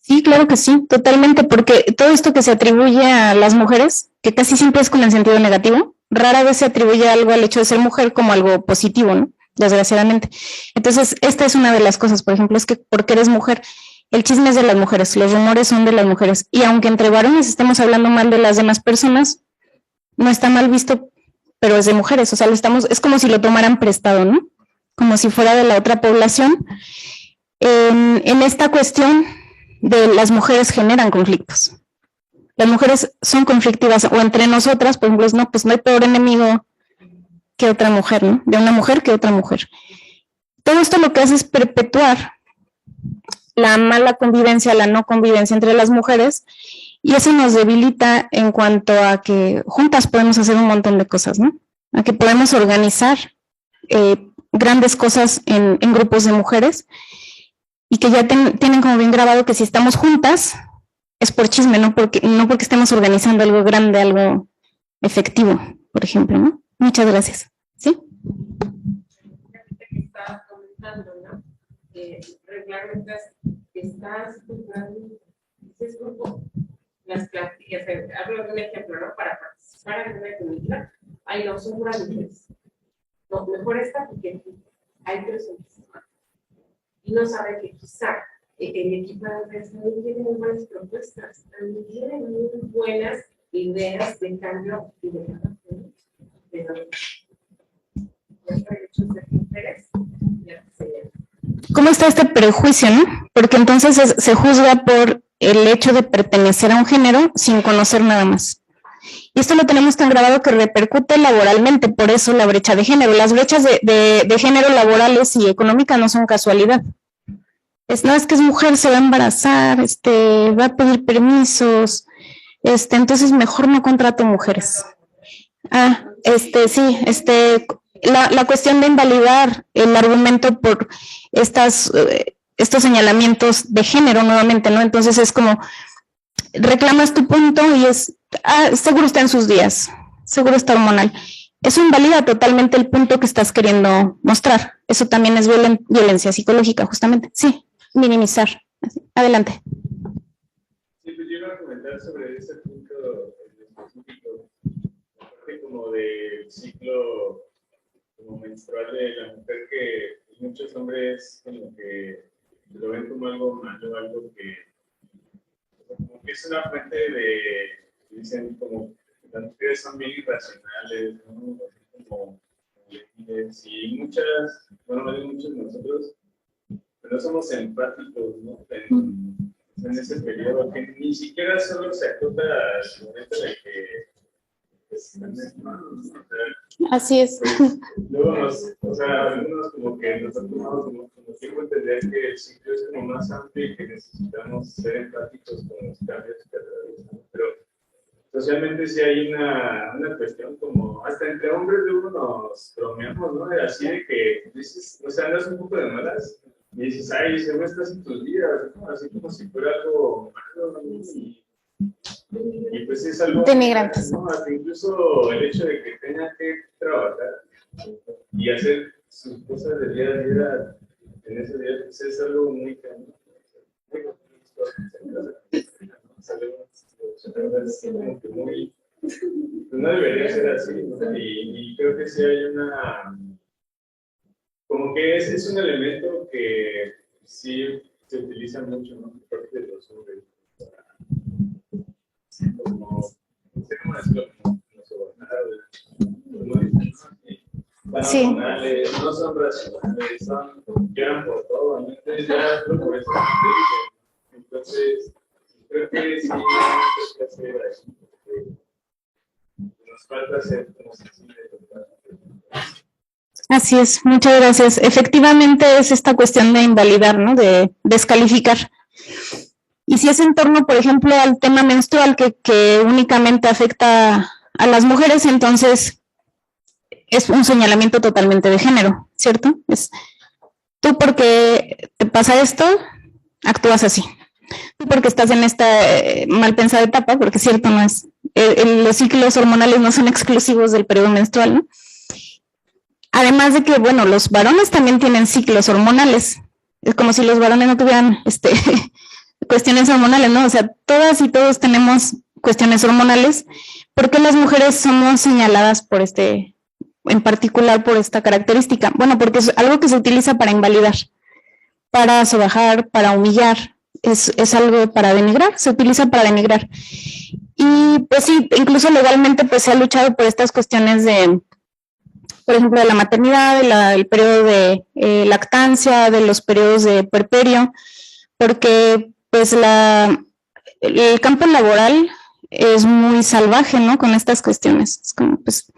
Sí, claro que sí, totalmente, porque todo esto que se atribuye a las mujeres, que casi siempre es con el sentido negativo, rara vez se atribuye algo al hecho de ser mujer como algo positivo, ¿no? Desgraciadamente. Entonces, esta es una de las cosas, por ejemplo, es que porque eres mujer, el chisme es de las mujeres, los rumores son de las mujeres, y aunque entre varones estemos hablando mal de las demás personas, no está mal visto, pero es de mujeres, o sea, es como si lo tomaran prestado, ¿no? Como si fuera de la otra población. En esta cuestión de las mujeres generan conflictos. Las mujeres son conflictivas, o entre nosotras, por ejemplo, no, pues no hay peor enemigo que otra mujer, ¿no? De una mujer que otra mujer. Todo esto lo que hace es perpetuar la mala convivencia, la no convivencia entre las mujeres, y eso nos debilita en cuanto a que juntas podemos hacer un montón de cosas, ¿no? A que podemos organizar grandes cosas en grupos de mujeres, y que ya tienen como bien grabado que si estamos juntas es por chisme, no porque estemos organizando algo grande, algo efectivo, por ejemplo, ¿no? Muchas gracias. ¿Sí? Que estabas comentando, ¿no? Regularmente estás jugando ese grupo, las plantillas, hablo de un ejemplo, ¿no? Para participar en una comunidad, hay no son puras mujeres. No, mejor está porque hay personas y no sabe que quizá el equipo de mujeres también tiene muy buenas propuestas, también tiene muy buenas ideas de cambio y de cambio. Pero ya está hecho de mujeres, ya se... ¿Cómo está este prejuicio, no? Porque entonces se juzga por el hecho de pertenecer a un género sin conocer nada más. Y esto lo tenemos tan grabado que repercute laboralmente, por eso la brecha de género. Las brechas de género laborales y económicas no son casualidad. Es que es mujer, se va a embarazar, va a pedir permisos, entonces mejor no contrato mujeres. Sí, la cuestión de invalidar el argumento por estos señalamientos de género nuevamente, ¿no? Entonces es como, reclamas tu punto y seguro está en sus días, seguro está hormonal. Eso invalida totalmente el punto que estás queriendo mostrar. Eso también es violencia psicológica, justamente. Sí, minimizar. Adelante. Sí, pues yo iba a comentar sobre ese punto específico, aparte como del ciclo como menstrual de la mujer, que muchos hombres como que lo ven como algo malo, algo que como que es una fuente de, dicen como las mujeres son bien irracionales, ¿no? Como legítimas, y muchas, bueno, no digo muchos de nosotros, pero somos empáticos, ¿no? En ese periodo, que ni siquiera solo se acota al momento de que así es. Pues, luego algunos como que nos han tomado como tiempo entender que el ciclo es como más amplio y que necesitamos ser empáticos con los cambios que atraviesan. Pero socialmente sí hay una cuestión como, hasta entre hombres luego nos bromeamos, ¿no? Así de que dices, o sea, andas un poco de malas y dices, ay, se me estás en tus días, ¿no? Así como si fuera algo malo, ¿no? Y pues es algo de migrantes, ¿no? Hasta incluso el hecho de que tenga que trabajar y hacer sus cosas de día a día en ese día, pues es algo muy caro. No debería ser así, ¿no? Y creo que sí hay como que es un elemento que sí se utiliza mucho, ¿no? Por parte de los hombres. Como, no sé cómo decirlo, como sí. No son racionales, lloran por todo, ¿no? Entonces ya por eso entonces creo que sí hay que hacer así, nos falta hacer como sensibles. Así es, muchas gracias. Efectivamente es esta cuestión de invalidar, ¿no? De descalificar. Y si es en torno, por ejemplo, al tema menstrual que únicamente afecta a las mujeres, entonces es un señalamiento totalmente de género, ¿cierto? Es tú porque te pasa esto, actúas así. Tú porque estás en esta mal pensada etapa, porque es cierto, no es, los ciclos hormonales no son exclusivos del periodo menstrual, ¿no? Además de que, bueno, los varones también tienen ciclos hormonales. Es como si los varones no tuvieran cuestiones hormonales, ¿no? O sea, todas y todos tenemos cuestiones hormonales. ¿Por qué las mujeres somos señaladas por en particular por esta característica? Bueno, porque es algo que se utiliza para invalidar, para sobajar, para humillar. Es algo para denigrar, se utiliza para denigrar. Y pues sí, incluso legalmente pues se ha luchado por estas cuestiones de, por ejemplo, de la maternidad, el periodo de lactancia, de los periodos de puerperio, porque pues el campo laboral es muy salvaje, ¿no? Con estas cuestiones. Es como, pues,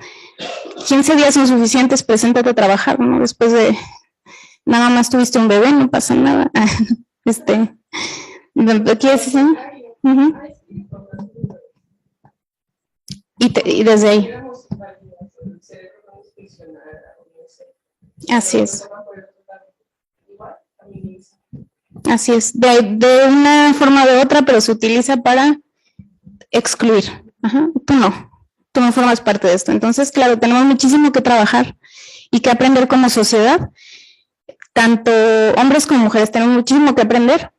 15 días son suficientes, preséntate a trabajar, ¿no? Después de nada más tuviste un bebé, no pasa nada. ¿Qué es eso? Uh-huh. Y desde ahí. Así es. Así es. De una forma u otra, pero se utiliza para excluir. Ajá. Tú no formas parte de esto. Entonces, claro, tenemos muchísimo que trabajar y que aprender como sociedad. Tanto hombres como mujeres tenemos muchísimo que aprender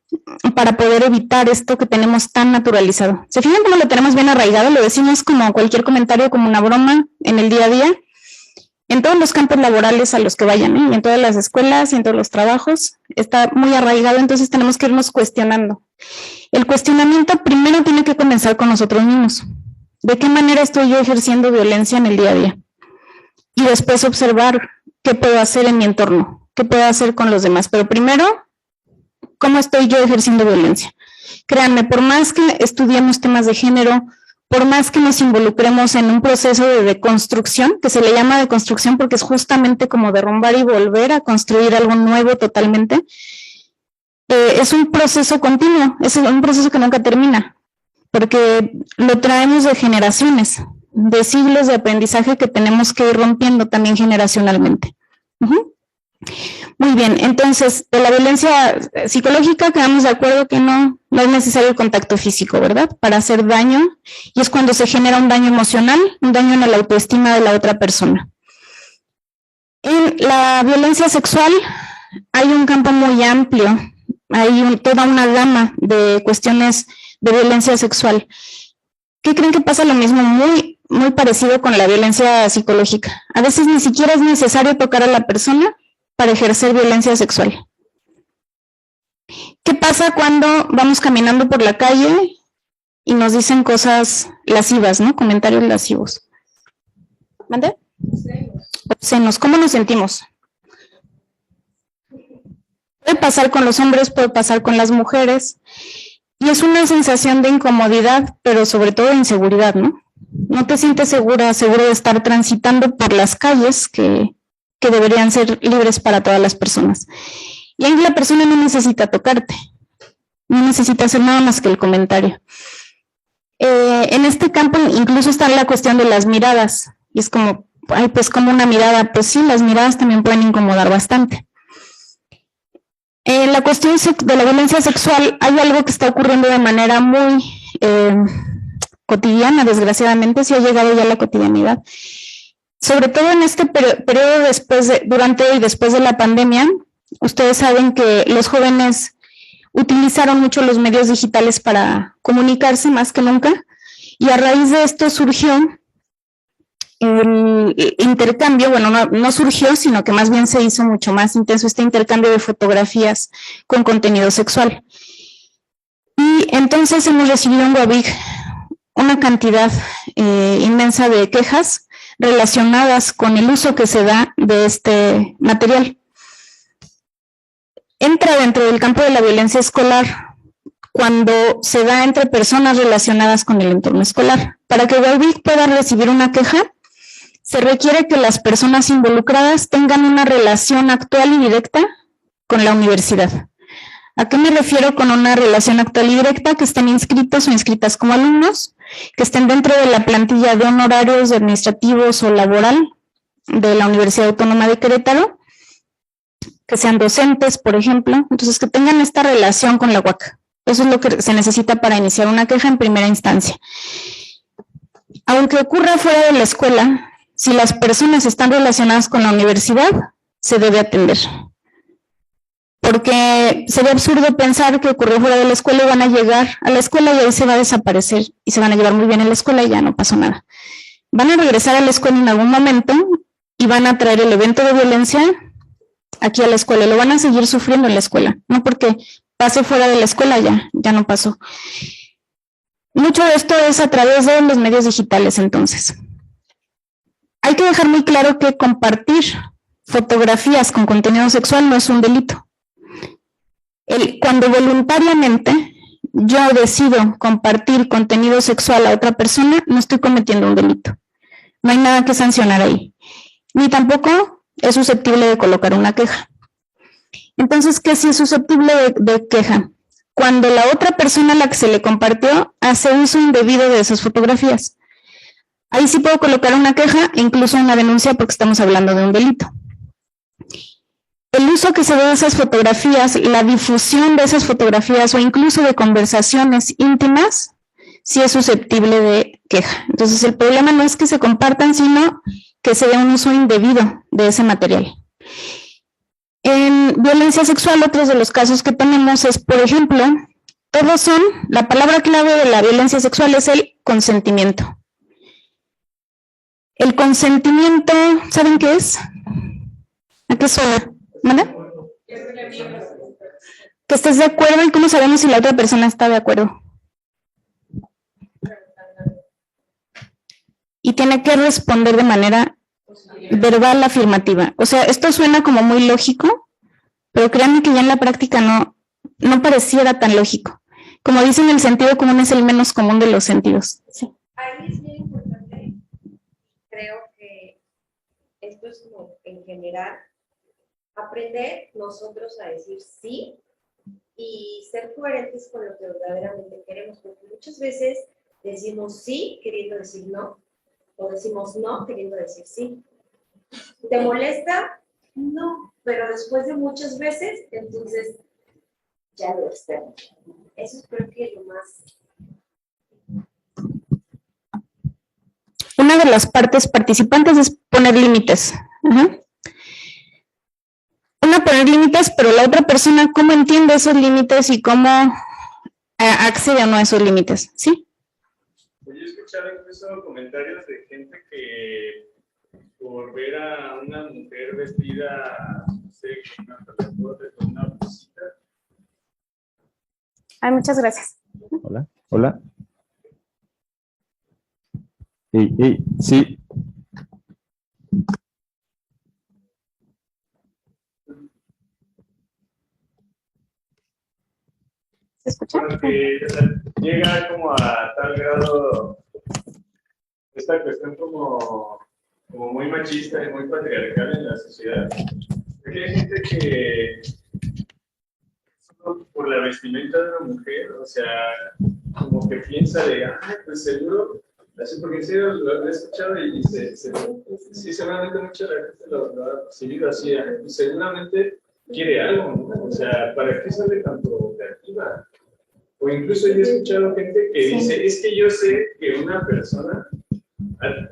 para poder evitar esto que tenemos tan naturalizado. ¿Se fijan cómo lo tenemos bien arraigado? Lo decimos como cualquier comentario, como una broma en el día a día, en todos los campos laborales a los que vayan, ¿eh? Y en todas las escuelas y en todos los trabajos, está muy arraigado, entonces tenemos que irnos cuestionando. El cuestionamiento primero tiene que comenzar con nosotros mismos. ¿De qué manera estoy yo ejerciendo violencia en el día a día? Y después observar qué puedo hacer en mi entorno, qué puedo hacer con los demás. Pero primero, ¿cómo estoy yo ejerciendo violencia? Créanme, por más que estudiemos temas de género, por más que nos involucremos en un proceso de deconstrucción, que se le llama deconstrucción porque es justamente como derrumbar y volver a construir algo nuevo totalmente, es un proceso continuo, es un proceso que nunca termina, porque lo traemos de generaciones, de siglos de aprendizaje que tenemos que ir rompiendo también generacionalmente. Muy bien, entonces, de la violencia psicológica quedamos de acuerdo que no es necesario el contacto físico, ¿verdad? Para hacer daño, y es cuando se genera un daño emocional, un daño en la autoestima de la otra persona. En la violencia sexual hay un campo muy amplio, hay toda una gama de cuestiones de violencia sexual. ¿Qué creen que pasa lo mismo, muy parecido con la violencia psicológica? A veces ni siquiera es necesario tocar a la persona para ejercer violencia sexual. ¿Qué pasa cuando vamos caminando por la calle y nos dicen cosas lascivas, ¿no? Comentarios lascivos. ¿Mande? Obscenos. ¿Cómo nos sentimos? Puede pasar con los hombres, puede pasar con las mujeres, y es una sensación de incomodidad, pero sobre todo de inseguridad, ¿no? No te sientes seguro de estar transitando por las calles que deberían ser libres para todas las personas. Y ahí la persona no necesita tocarte, no necesita hacer nada más que el comentario. En este campo incluso está la cuestión de las miradas, y es como, ay, pues como una mirada, pues sí, las miradas también pueden incomodar bastante. En la cuestión de la violencia sexual hay algo que está ocurriendo de manera muy cotidiana, desgraciadamente, sí ha llegado ya a la cotidianidad. Sobre todo en este periodo durante y después de la pandemia, ustedes saben que los jóvenes utilizaron mucho los medios digitales para comunicarse más que nunca, y a raíz de esto surgió el intercambio, bueno, no surgió, sino que más bien se hizo mucho más intenso este intercambio de fotografías con contenido sexual. Y entonces hemos recibido en Wabig una cantidad inmensa de quejas relacionadas con el uso que se da de este material. Entra dentro del campo de la violencia escolar cuando se da entre personas relacionadas con el entorno escolar. Para que Wabig pueda recibir una queja, se requiere que las personas involucradas tengan una relación actual y directa con la universidad. ¿A qué me refiero con una relación actual y directa? Que estén inscritos o inscritas como alumnos, que estén dentro de la plantilla de honorarios, de administrativos o laboral de la Universidad Autónoma de Querétaro, que sean docentes, por ejemplo, entonces que tengan esta relación con la UAC. Eso es lo que se necesita para iniciar una queja en primera instancia. Aunque ocurra fuera de la escuela, si las personas están relacionadas con la universidad, se debe atender. Porque sería absurdo pensar que ocurrió fuera de la escuela y van a llegar a la escuela y ahí se va a desaparecer y se van a llevar muy bien en la escuela y ya no pasó nada. Van a regresar a la escuela en algún momento y van a traer el evento de violencia aquí a la escuela y lo van a seguir sufriendo en la escuela, no porque pase fuera de la escuela ya no pasó. Mucho de esto es a través de los medios digitales, entonces. Hay que dejar muy claro que compartir fotografías con contenido sexual no es un delito. Cuando voluntariamente yo decido compartir contenido sexual a otra persona, no estoy cometiendo un delito. No hay nada que sancionar ahí. Ni tampoco es susceptible de colocar una queja. Entonces, ¿qué sí es susceptible de queja? Cuando la otra persona a la que se le compartió hace uso indebido de esas fotografías. Ahí sí puedo colocar una queja e incluso una denuncia porque estamos hablando de un delito. El uso que se da de esas fotografías, la difusión de esas fotografías o incluso de conversaciones íntimas, sí es susceptible de queja. Entonces el problema no es que se compartan, sino que se dé un uso indebido de ese material. En violencia sexual, otros de los casos que tenemos es, por ejemplo, la palabra clave de la violencia sexual es el consentimiento. El consentimiento, ¿saben qué es? ¿A qué suena? ¿Manda? Que estés de acuerdo, y cómo sabemos si la otra persona está de acuerdo. Y tiene que responder de manera verbal afirmativa. O sea, esto suena como muy lógico, pero créanme que ya en la práctica no pareciera tan lógico. Como dicen, el sentido común es el menos común de los sentidos. Sí. Ahí es bien importante, creo que esto es como en general, aprender nosotros a decir sí y ser coherentes con lo que verdaderamente queremos, porque muchas veces decimos sí queriendo decir no, o decimos no, queriendo decir sí. ¿Te molesta? No, pero después de muchas veces, entonces ya lo externo. Eso es creo que lo más... Una de las partes participantes es poner límites. Ajá. Una poner límites, pero la otra persona, ¿cómo entiende esos límites y cómo accede o no a esos límites? ¿Sí? Yo he escuchado incluso comentarios de gente que por ver a una mujer vestida, no sé, con una blusita. Ay, muchas gracias. Hola, hola. Sí. ¿Se escucha? Porque llega como a tal grado esta cuestión como muy machista y muy patriarcal en la sociedad. Porque hay gente que solo por la vestimenta de una mujer, o sea, como que piensa de, pues seguro, así porque en serio lo he escuchado y sí, seguramente mucha gente lo ha percibido así, pues seguramente quiere algo, ¿no? O sea, ¿para qué sale tan provocativa? O incluso yo he escuchado gente que dice, es que yo sé que una persona,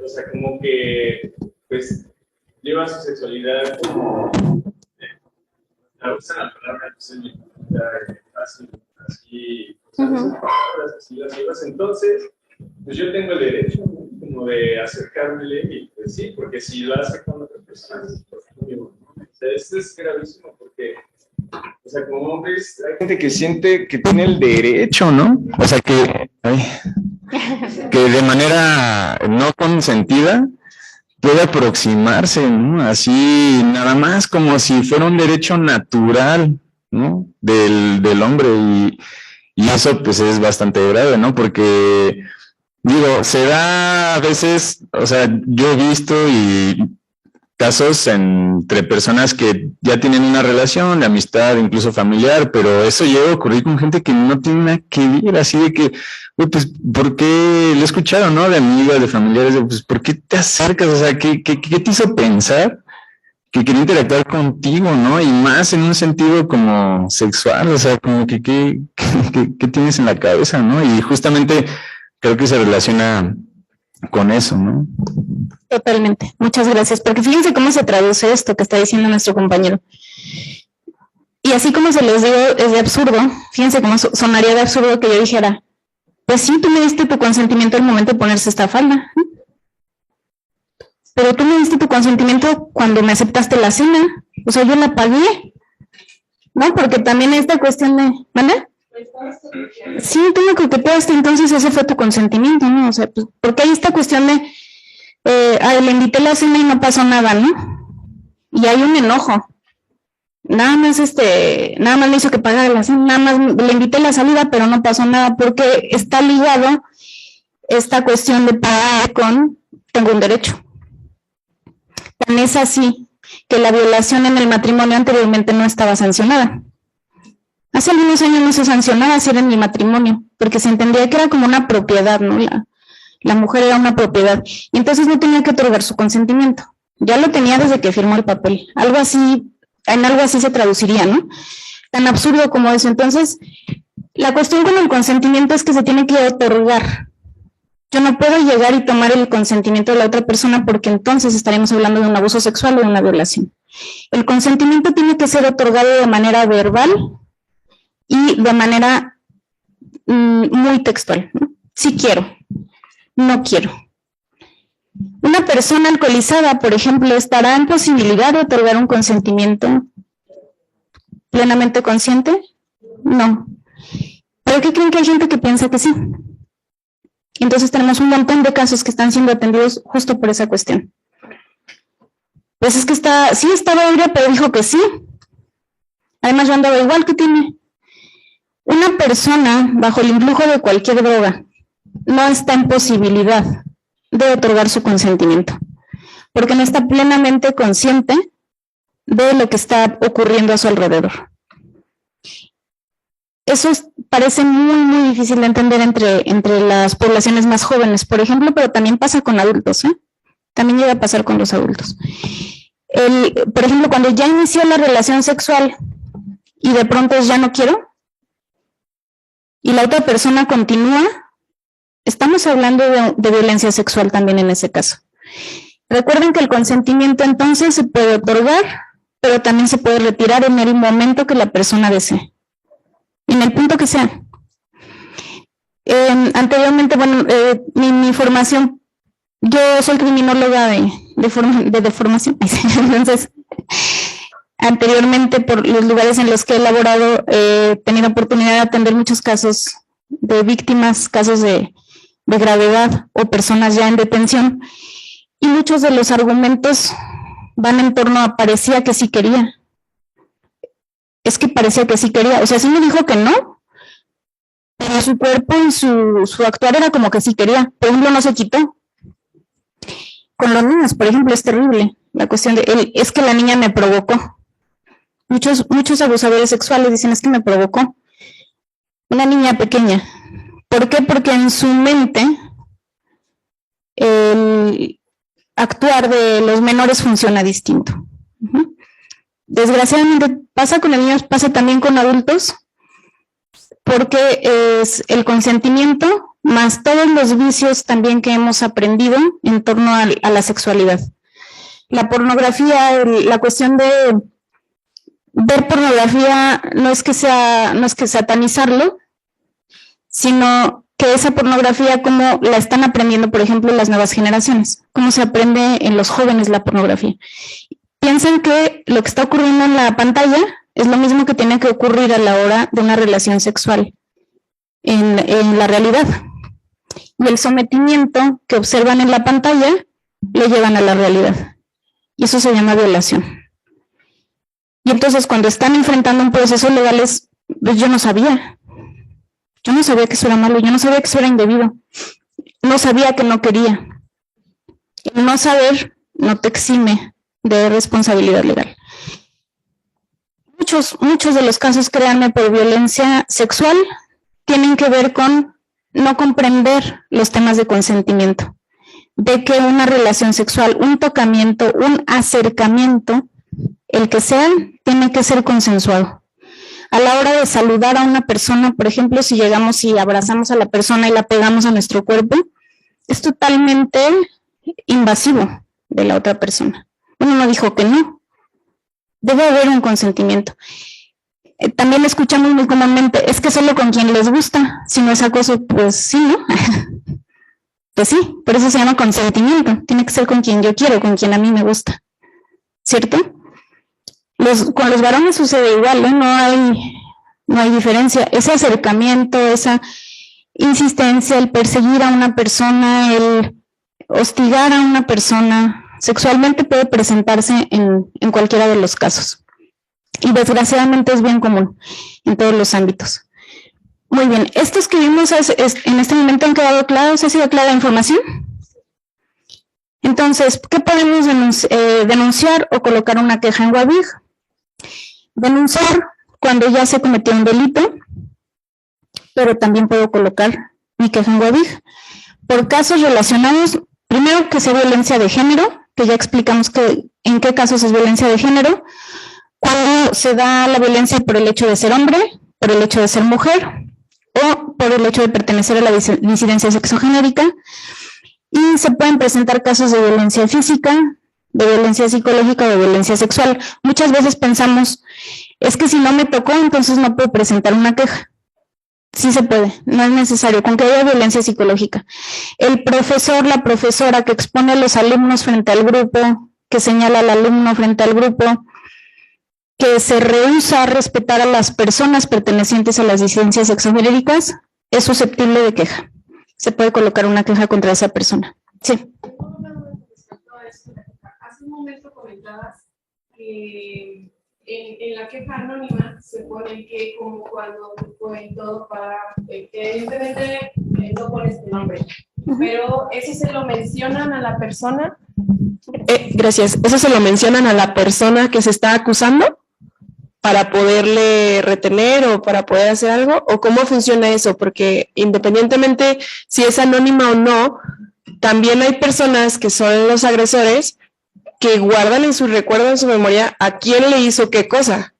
o sea, como que, pues, lleva su sexualidad como, la usan la palabra, no sé, así, así las llevas. Entonces, pues yo tengo el derecho, ¿no? Como de acercármele y pues sí, porque si lo hace con otra persona, pues, ¿no? O sea, esto es gravísimo porque, o sea, como hombres, hay gente que siente que tiene el derecho, ¿no? O sea que de manera no consentida puede aproximarse, ¿no? Así nada más como si fuera un derecho natural, ¿no? Del hombre y eso pues es bastante grave, ¿no? Porque digo, se da a veces, o sea, yo he visto casos entre personas que ya tienen una relación de amistad, incluso familiar, pero eso llega a ocurrir con gente que no tiene nada que ver, así de que, pues, ¿por qué? Lo he escuchado, ¿no? De amigas, de familiares, pues, ¿por qué te acercas? O sea, ¿qué te hizo pensar que quería interactuar contigo, ¿no? Y más en un sentido como sexual, o sea, como que, ¿qué tienes en la cabeza, ¿no? Y justamente creo que se relaciona con eso, ¿no? Totalmente. Muchas gracias. Porque fíjense cómo se traduce esto que está diciendo nuestro compañero. Y así como se los digo, es de absurdo. Fíjense cómo sonaría de absurdo que yo dijera, pues sí, tú me diste tu consentimiento al momento de ponerse esta falda. Pero tú me diste tu consentimiento cuando me aceptaste la cena. O sea, yo la pagué. ¿No? Porque también esta cuestión de... ¿Vale? Sí, tú me coqueteaste, entonces ese fue tu consentimiento, ¿no? O sea, pues, porque hay esta cuestión de, le invité la cena y no pasó nada, ¿no? Y hay un enojo. Nada más le hizo que pagara la cena, nada más le invité la salida, pero no pasó nada, porque está ligado esta cuestión de pagar con, tengo un derecho. Tan es así que la violación en el matrimonio anteriormente no estaba sancionada. Hace algunos años no se sancionaba si era en mi matrimonio, porque se entendía que era como una propiedad, ¿no? La mujer era una propiedad, y entonces no tenía que otorgar su consentimiento. Ya lo tenía desde que firmó el papel. Algo así, en algo así se traduciría, ¿no? Tan absurdo como eso. Entonces, la cuestión con el consentimiento es que se tiene que otorgar. Yo no puedo llegar y tomar el consentimiento de la otra persona porque entonces estaremos hablando de un abuso sexual o de una violación. El consentimiento tiene que ser otorgado de manera verbal y de manera muy textual, ¿no? Sí quiero, no quiero. Una persona alcoholizada, por ejemplo, ¿estará en posibilidad de otorgar un consentimiento plenamente consciente? No. ¿Pero qué creen que hay gente que piensa que sí? Entonces tenemos un montón de casos que están siendo atendidos justo por esa cuestión. Pues es que sí estaba ebria, pero dijo que sí. Además yo andaba igual, ¿qué tiene? Una persona bajo el influjo de cualquier droga no está en posibilidad de otorgar su consentimiento, porque no está plenamente consciente de lo que está ocurriendo a su alrededor. Eso es parece muy difícil de entender entre las poblaciones más jóvenes, por ejemplo, pero también pasa con adultos, ¿eh? También llega a pasar con los adultos. Por ejemplo, cuando ya inició la relación sexual y de pronto es ya no quiero, y la otra persona continúa, estamos hablando de violencia sexual también en ese caso. Recuerden que el consentimiento entonces se puede otorgar, pero también se puede retirar en el momento que la persona desee, en el punto que sea. Anteriormente, bueno, mi formación, yo soy criminóloga de formación, entonces, anteriormente por los lugares en los que he laborado, he tenido oportunidad de atender muchos casos de víctimas, casos de gravedad o personas ya en detención, y muchos de los argumentos van en torno a parecía que sí quería. Es que parecía que sí quería, o sea, sí me dijo que no, pero su cuerpo y su actuar era como que sí quería, por ejemplo, no se quitó. Con los niños, por ejemplo, es terrible la cuestión de es que la niña me provocó. Muchos abusadores sexuales dicen es que me provocó. Una niña pequeña. ¿Por qué? Porque en su mente el actuar de los menores funciona distinto. Desgraciadamente pasa con niños, pasa también con adultos, porque es el consentimiento más todos los vicios también que hemos aprendido en torno a la sexualidad. La pornografía, la cuestión de ver pornografía no es que satanizarlo, sino que esa pornografía, como la están aprendiendo, por ejemplo, las nuevas generaciones, cómo se aprende en los jóvenes la pornografía. Piensan que lo que está ocurriendo en la pantalla es lo mismo que tiene que ocurrir a la hora de una relación sexual en la realidad. Y el sometimiento que observan en la pantalla le llevan a la realidad. Y eso se llama violación. Y entonces cuando están enfrentando un proceso legal pues yo no sabía. Yo no sabía que eso era malo, yo no sabía que eso era indebido. No sabía que no quería. El no saber no te exime de responsabilidad legal. Muchos de los casos, créanme, por violencia sexual, tienen que ver con no comprender los temas de consentimiento, de que una relación sexual, un tocamiento, un acercamiento, el que sea, tiene que ser consensuado. A la hora de saludar a una persona, por ejemplo, si llegamos y abrazamos a la persona y la pegamos a nuestro cuerpo, es totalmente invasivo de la otra persona. Uno no dijo que no. Debe haber un consentimiento. También escuchamos muy comúnmente, es que solo con quien les gusta, si no es acoso, pues sí, ¿no? Pues sí, por eso se llama consentimiento. Tiene que ser con quien yo quiero, con quien a mí me gusta. ¿Cierto? Con los varones sucede igual, ¿eh? No hay diferencia. Ese acercamiento, esa insistencia, el perseguir a una persona, el hostigar a una persona, sexualmente puede presentarse en cualquiera de los casos. Y desgraciadamente es bien común en todos los ámbitos. Muy bien, estos que vimos en este momento han quedado claros, ¿ha sido clara la información? Entonces, ¿qué podemos denunciar o colocar una queja en WABIG? Denunciar cuando ya se cometió un delito, pero también puedo colocar mi queja en WABIG. Por casos relacionados, primero que sea violencia de género, que ya explicamos en qué casos es violencia de género, cuando se da la violencia por el hecho de ser hombre, por el hecho de ser mujer, o por el hecho de pertenecer a la disidencia sexogenérica, y se pueden presentar casos de violencia física, de violencia psicológica o de violencia sexual. Muchas veces pensamos, es que si no me tocó, entonces no puedo presentar una queja. Sí se puede, no es necesario, con que haya violencia psicológica. El profesor, la profesora que expone a los alumnos frente al grupo, que señala al alumno frente al grupo, que se rehúsa a respetar a las personas pertenecientes a las disidencias sexogenéricas, es susceptible de queja. Se puede colocar una queja contra esa persona. Sí. Hace un momento comentabas que en la queja anónima se pone que como cuando ponen todo para que evidentemente no pones tu nombre, pero eso se lo mencionan a la persona. Gracias. ¿Eso se lo mencionan a la persona que se está acusando? para poderle retener o para poder hacer algo? ¿O cómo funciona eso? Porque independientemente si es anónima o no, también hay personas que son los agresores que guardan en su recuerdo, en su memoria, a quién le hizo qué cosa.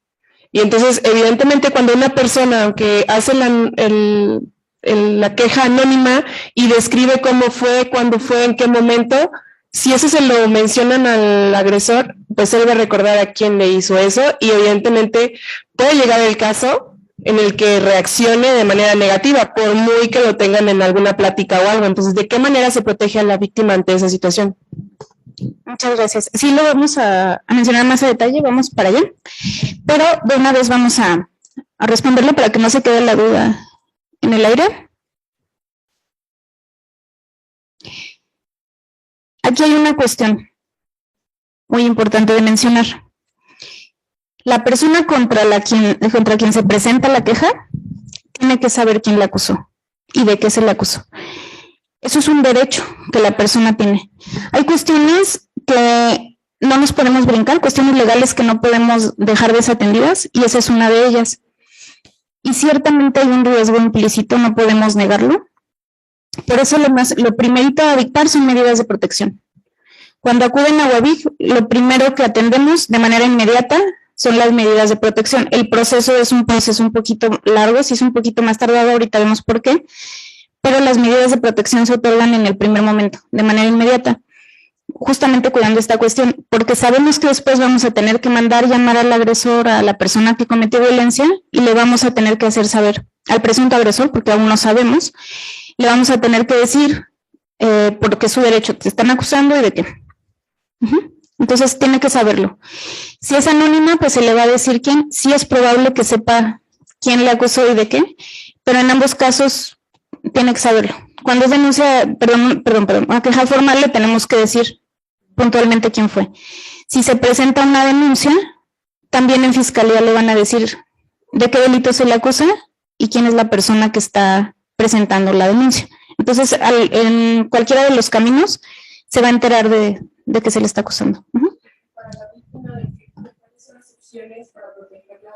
Y entonces, evidentemente, cuando una persona, aunque hace la queja anónima y describe cómo fue, cuándo fue, en qué momento, si eso se lo mencionan al agresor, pues él va a recordar a quién le hizo eso y evidentemente puede llegar el caso en el que reaccione de manera negativa, por muy que lo tengan en alguna plática o algo. Entonces, ¿de qué manera se protege a la víctima ante esa situación? Muchas gracias. Sí, lo vamos a mencionar más a detalle, vamos para allá. Pero de una vez vamos a responderlo para que no se quede la duda en el aire. Aquí hay una cuestión muy importante de mencionar. La persona contra quien se presenta la queja tiene que saber quién la acusó y de qué se le acusó. Eso es un derecho que la persona tiene. Hay cuestiones que no nos podemos brincar, cuestiones legales que no podemos dejar desatendidas, y esa es una de ellas. Y ciertamente hay un riesgo implícito, no podemos negarlo. Por eso lo primerito a dictar son medidas de protección. Cuando acuden a UABIC, lo primero que atendemos de manera inmediata son las medidas de protección. El proceso es un proceso un poquito largo, si es un poquito más tardado, ahorita vemos por qué, pero las medidas de protección se otorgan en el primer momento, de manera inmediata, justamente cuidando esta cuestión, porque sabemos que después vamos a tener que mandar llamar al agresor, a la persona que cometió violencia, y le vamos a tener que hacer saber al presunto agresor, porque aún no sabemos, le vamos a tener que decir por qué su derecho te están acusando y de qué. Entonces tiene que saberlo. Si es anónima, pues se le va a decir quién. Sí es probable que sepa quién le acusó y de qué, pero en ambos casos tiene que saberlo. Cuando es denuncia, una queja formal, le tenemos que decir puntualmente quién fue. Si se presenta una denuncia, también en fiscalía le van a decir de qué delito se le acusa y quién es la persona que está presentando la denuncia. Entonces, en cualquiera de los caminos se va a enterar de qué se le está acusando. Para la víctima, ¿cuáles son las opciones para protegerla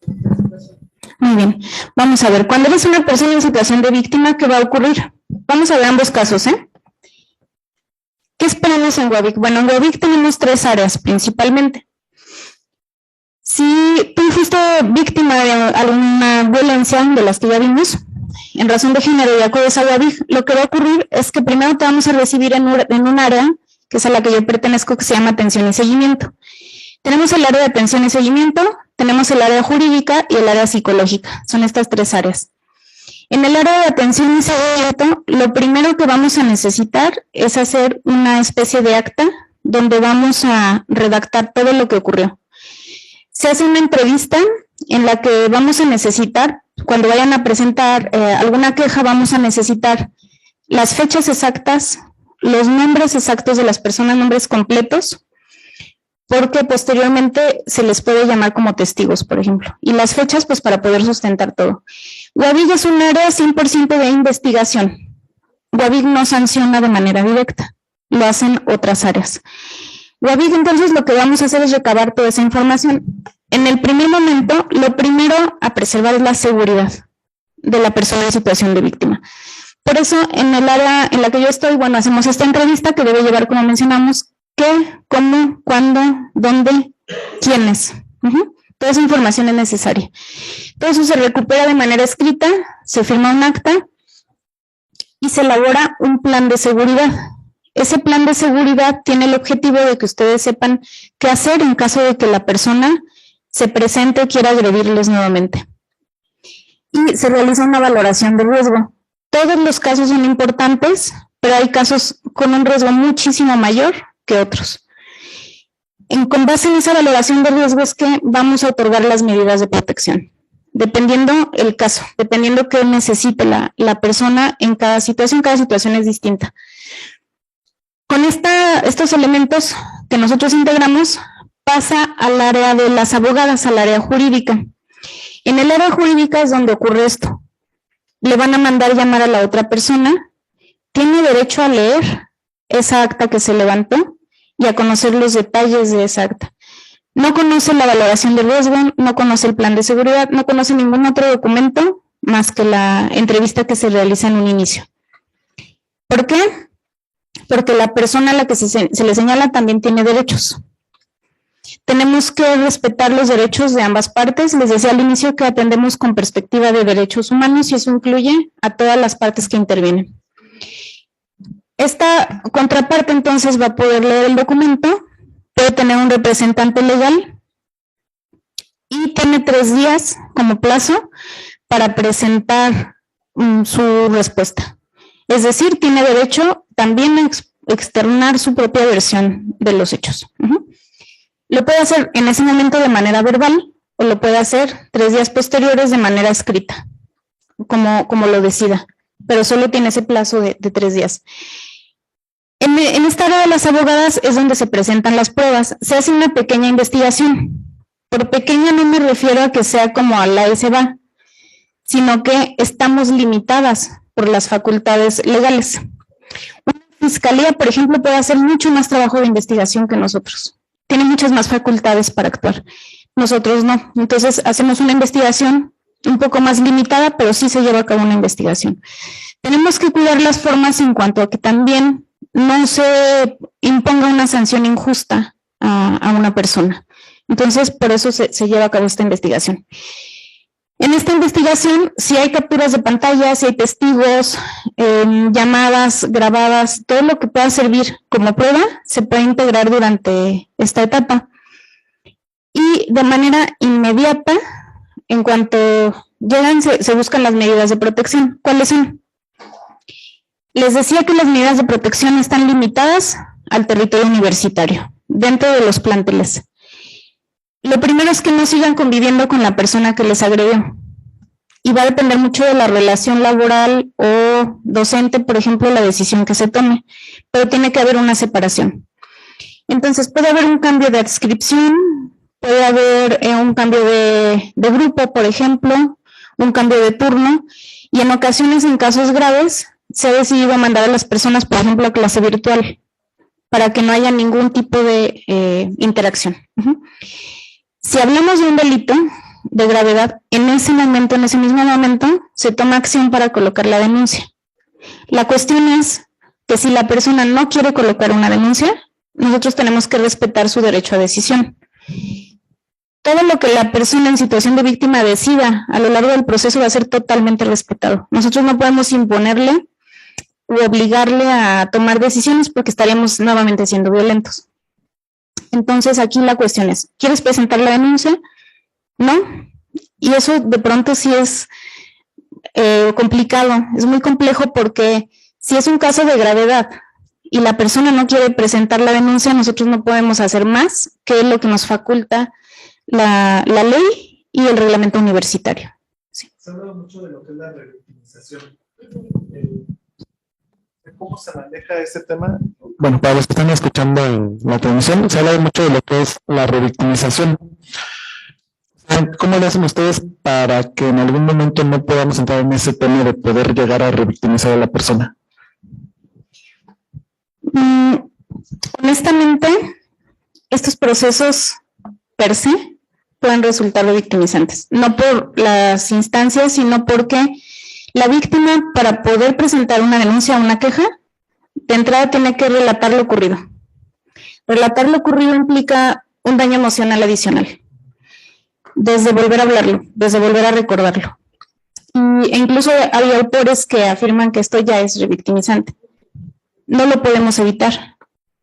de la situación? Muy bien, vamos a ver, cuando eres una persona en situación de víctima, ¿qué va a ocurrir? Vamos a ver ambos casos, ¿eh? ¿Qué esperamos en UABIC? Bueno, en UABIC tenemos 3 áreas principalmente. Si tú fuiste víctima de alguna violencia de las que ya vimos, en razón de género y acudes a UABIC, lo que va a ocurrir es que primero te vamos a recibir en un área, que es a la que yo pertenezco, que se llama atención y seguimiento. Tenemos el área de atención y seguimiento, tenemos el área jurídica y el área psicológica. Son estas 3 áreas. En el área de atención y seguimiento, lo primero que vamos a necesitar es hacer una especie de acta donde vamos a redactar todo lo que ocurrió. Se hace una entrevista en la que vamos a necesitar, cuando vayan a presentar alguna queja, vamos a necesitar las fechas exactas, los nombres exactos de las personas, nombres completos, porque posteriormente se les puede llamar como testigos, por ejemplo, y las fechas pues para poder sustentar todo. UABIC es un área 100% de investigación. UABIC no sanciona de manera directa, lo hacen otras áreas. UABIC entonces lo que vamos a hacer es recabar toda esa información. En el primer momento, lo primero a preservar es la seguridad de la persona en situación de víctima. Por eso, en el área en la que yo estoy, bueno, hacemos esta entrevista que debe llevar, como mencionamos, qué, cómo, cuándo, dónde, quiénes. Toda esa información es necesaria. Todo eso se recupera de manera escrita, se firma un acta y se elabora un plan de seguridad. Ese plan de seguridad tiene el objetivo de que ustedes sepan qué hacer en caso de que la persona se presente o quiera agredirles nuevamente. Y se realiza una valoración de riesgo. Todos los casos son importantes, pero hay casos con un riesgo muchísimo mayor que otros. Con base en esa valoración de riesgo es que vamos a otorgar las medidas de protección, dependiendo el caso, dependiendo qué necesite la persona en cada situación es distinta. Con estos elementos que nosotros integramos, pasa al área de las abogadas, al área jurídica. En el área jurídica es donde ocurre esto. Le van a mandar llamar a la otra persona, tiene derecho a leer esa acta que se levantó y a conocer los detalles de esa acta. No conoce la valoración de riesgo, no conoce el plan de seguridad, no conoce ningún otro documento más que la entrevista que se realiza en un inicio. ¿Por qué? Porque la persona a la que se le señala también tiene derechos. Tenemos que respetar los derechos de ambas partes. Les decía al inicio que atendemos con perspectiva de derechos humanos y eso incluye a todas las partes que intervienen. Esta contraparte entonces va a poder leer el documento, puede tener un representante legal y tiene 3 días como plazo para presentar su respuesta. Es decir, tiene derecho también a externar su propia versión de los hechos. Lo puede hacer en ese momento de manera verbal o lo puede hacer 3 días posteriores de manera escrita, como lo decida, pero solo tiene ese plazo de 3 días. En esta área de las abogadas es donde se presentan las pruebas. Se hace una pequeña investigación. Por pequeña no me refiero a que sea como a la se va, sino que estamos limitadas por las facultades legales. Una fiscalía, por ejemplo, puede hacer mucho más trabajo de investigación que nosotros. Tiene muchas más facultades para actuar. Nosotros no. Entonces hacemos una investigación un poco más limitada, pero sí se lleva a cabo una investigación. Tenemos que cuidar las formas en cuanto a que también no se imponga una sanción injusta a una persona. Entonces, por eso se lleva a cabo esta investigación. En esta investigación, si hay capturas de pantalla, si hay testigos, llamadas grabadas, todo lo que pueda servir como prueba, se puede integrar durante esta etapa. Y de manera inmediata, en cuanto llegan, se buscan las medidas de protección. ¿Cuáles son? Les decía que las medidas de protección están limitadas al territorio universitario, dentro de los planteles. Lo primero es que no sigan conviviendo con la persona que les agredió. Y va a depender mucho de la relación laboral o docente, por ejemplo, la decisión que se tome. Pero tiene que haber una separación. Entonces, puede haber un cambio de adscripción, puede haber un cambio de grupo, por ejemplo, un cambio de turno. Y en ocasiones, en casos graves, se ha decidido mandar a las personas, por ejemplo, a clase virtual, para que no haya ningún tipo de interacción. Si hablamos de un delito de gravedad, en ese mismo momento, se toma acción para colocar la denuncia. La cuestión es que si la persona no quiere colocar una denuncia, nosotros tenemos que respetar su derecho a decisión. Todo lo que la persona en situación de víctima decida a lo largo del proceso va a ser totalmente respetado. Nosotros no podemos imponerle u obligarle a tomar decisiones porque estaríamos nuevamente siendo violentos. Entonces aquí la cuestión es, ¿quieres presentar la denuncia? No. Y eso de pronto sí es complicado, es muy complejo porque si es un caso de gravedad y la persona no quiere presentar la denuncia, nosotros no podemos hacer más que lo que nos faculta la ley y el reglamento universitario. Sí. Se habla mucho de lo que es la revictimización. ¿Cómo se maneja ese tema? Bueno, para los que están escuchando en la transmisión, se habla mucho de lo que es la revictimización. ¿Cómo le hacen ustedes para que en algún momento no podamos entrar en ese tema de poder llegar a revictimizar a la persona? Honestamente, estos procesos per se pueden resultar revictimizantes. No por las instancias, sino porque la víctima, para poder presentar una denuncia o una queja, de entrada tiene que relatar lo ocurrido. Relatar lo ocurrido implica un daño emocional adicional. Desde volver a hablarlo, desde volver a recordarlo. E incluso hay autores que afirman que esto ya es revictimizante. No lo podemos evitar.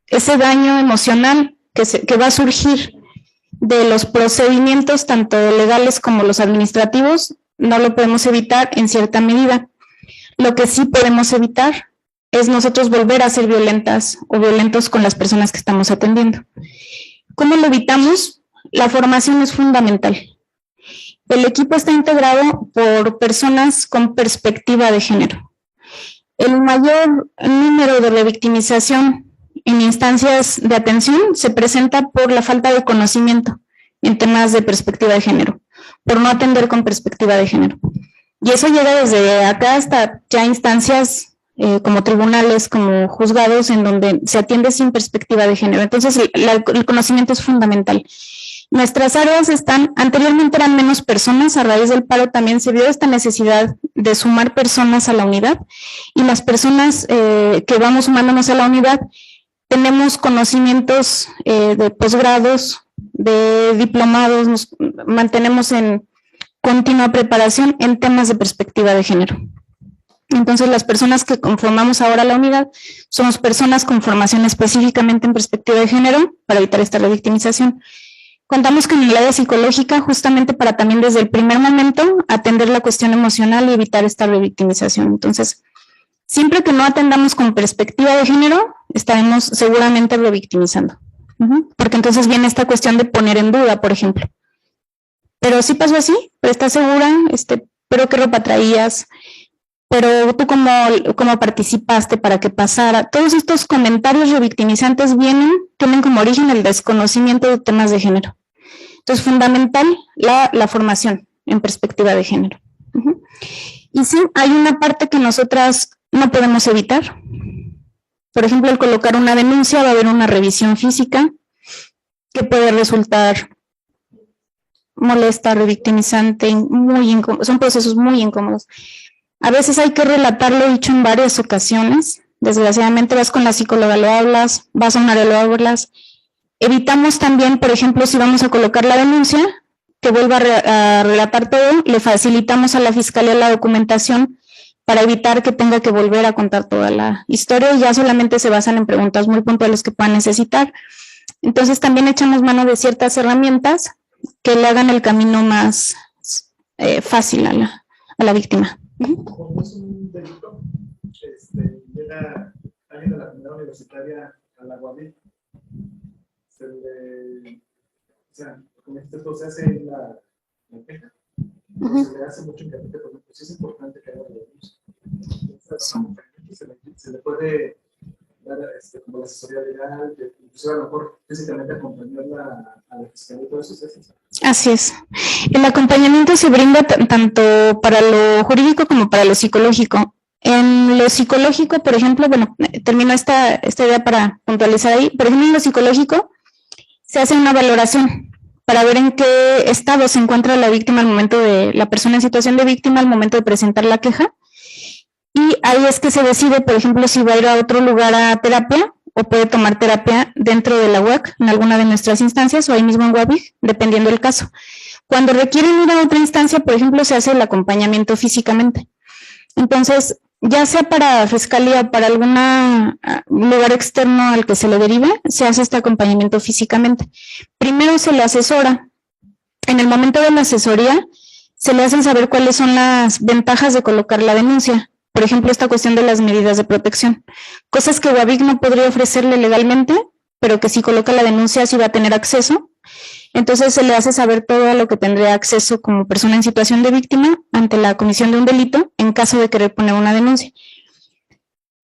Ese daño emocional que va a surgir de los procedimientos, tanto legales como los administrativos, no lo podemos evitar en cierta medida. Lo que sí podemos evitar es nosotros volver a ser violentas o violentos con las personas que estamos atendiendo. ¿Cómo lo evitamos? La formación es fundamental. El equipo está integrado por personas con perspectiva de género. El mayor número de revictimización en instancias de atención se presenta por la falta de conocimiento en temas de perspectiva de género, por no atender con perspectiva de género. Y eso llega desde acá hasta ya instancias como tribunales, como juzgados, en donde se atiende sin perspectiva de género. Entonces, el conocimiento es fundamental. Nuestras áreas anteriormente eran menos personas, a raíz del paro también se vio esta necesidad de sumar personas a la unidad, y las personas que vamos sumándonos a la unidad tenemos conocimientos de posgrados, de diplomados, nos mantenemos en continua preparación en temas de perspectiva de género. Entonces, las personas que conformamos ahora la unidad somos personas con formación específicamente en perspectiva de género para evitar esta revictimización. Contamos con el área psicológica justamente para también desde el primer momento atender la cuestión emocional y evitar esta revictimización. Entonces, siempre que no atendamos con perspectiva de género, estaremos seguramente revictimizando. Porque entonces viene esta cuestión de poner en duda, por ejemplo. Pero sí pasó así, pero estás segura, pero qué ropa traías, pero tú cómo participaste para que pasara. Todos estos comentarios revictimizantes tienen como origen el desconocimiento de temas de género. Entonces, fundamental la formación en perspectiva de género. Y sí, hay una parte que nosotras no podemos evitar. Por ejemplo, al colocar una denuncia va a haber una revisión física que puede resultar molesta, revictimizante, muy incómodo. Son procesos muy incómodos. A veces hay que relatar lo dicho en varias ocasiones. Desgraciadamente vas con la psicóloga, lo hablas, vas a un área, lo hablas. Evitamos también, por ejemplo, si vamos a colocar la denuncia, que vuelva a relatar todo, le facilitamos a la fiscalía la documentación para evitar que tenga que volver a contar toda la historia, y ya solamente se basan en preguntas muy puntuales que puedan necesitar. Entonces también echamos mano de ciertas herramientas que le hagan el camino más fácil a la víctima. Como es un delito, llega alguien de la comunidad universitaria a la UABIC, como esto se hace en la queja, se le hace mucho hincapié, por ejemplo, sí es importante que haga la denuncia. Se le puede dar como la asesoría legal, inclusive a lo mejor físicamente acompañarla a la fiscalía y todo eso. Así es. El acompañamiento se brinda tanto para lo jurídico como para lo psicológico. En lo psicológico, por ejemplo, bueno, termino esta idea para puntualizar ahí. Por ejemplo, en lo psicológico se hace una valoración para ver en qué estado se encuentra la víctima al momento de, la persona en situación de víctima al momento de presentar la queja. Y ahí es que se decide, por ejemplo, si va a ir a otro lugar a terapia o puede tomar terapia dentro de la UAC, en alguna de nuestras instancias, o ahí mismo en UABIC, dependiendo del caso. Cuando requieren ir a otra instancia, por ejemplo, se hace el acompañamiento físicamente. Entonces, ya sea para fiscalía o para algún lugar externo al que se le derive, se hace este acompañamiento físicamente. Primero se le asesora. En el momento de la asesoría, se le hacen saber cuáles son las ventajas de colocar la denuncia. Por ejemplo, esta cuestión de las medidas de protección. Cosas que UABIC no podría ofrecerle legalmente, pero que si coloca la denuncia sí va a tener acceso. Entonces se le hace saber todo a lo que tendría acceso como persona en situación de víctima ante la comisión de un delito en caso de querer poner una denuncia.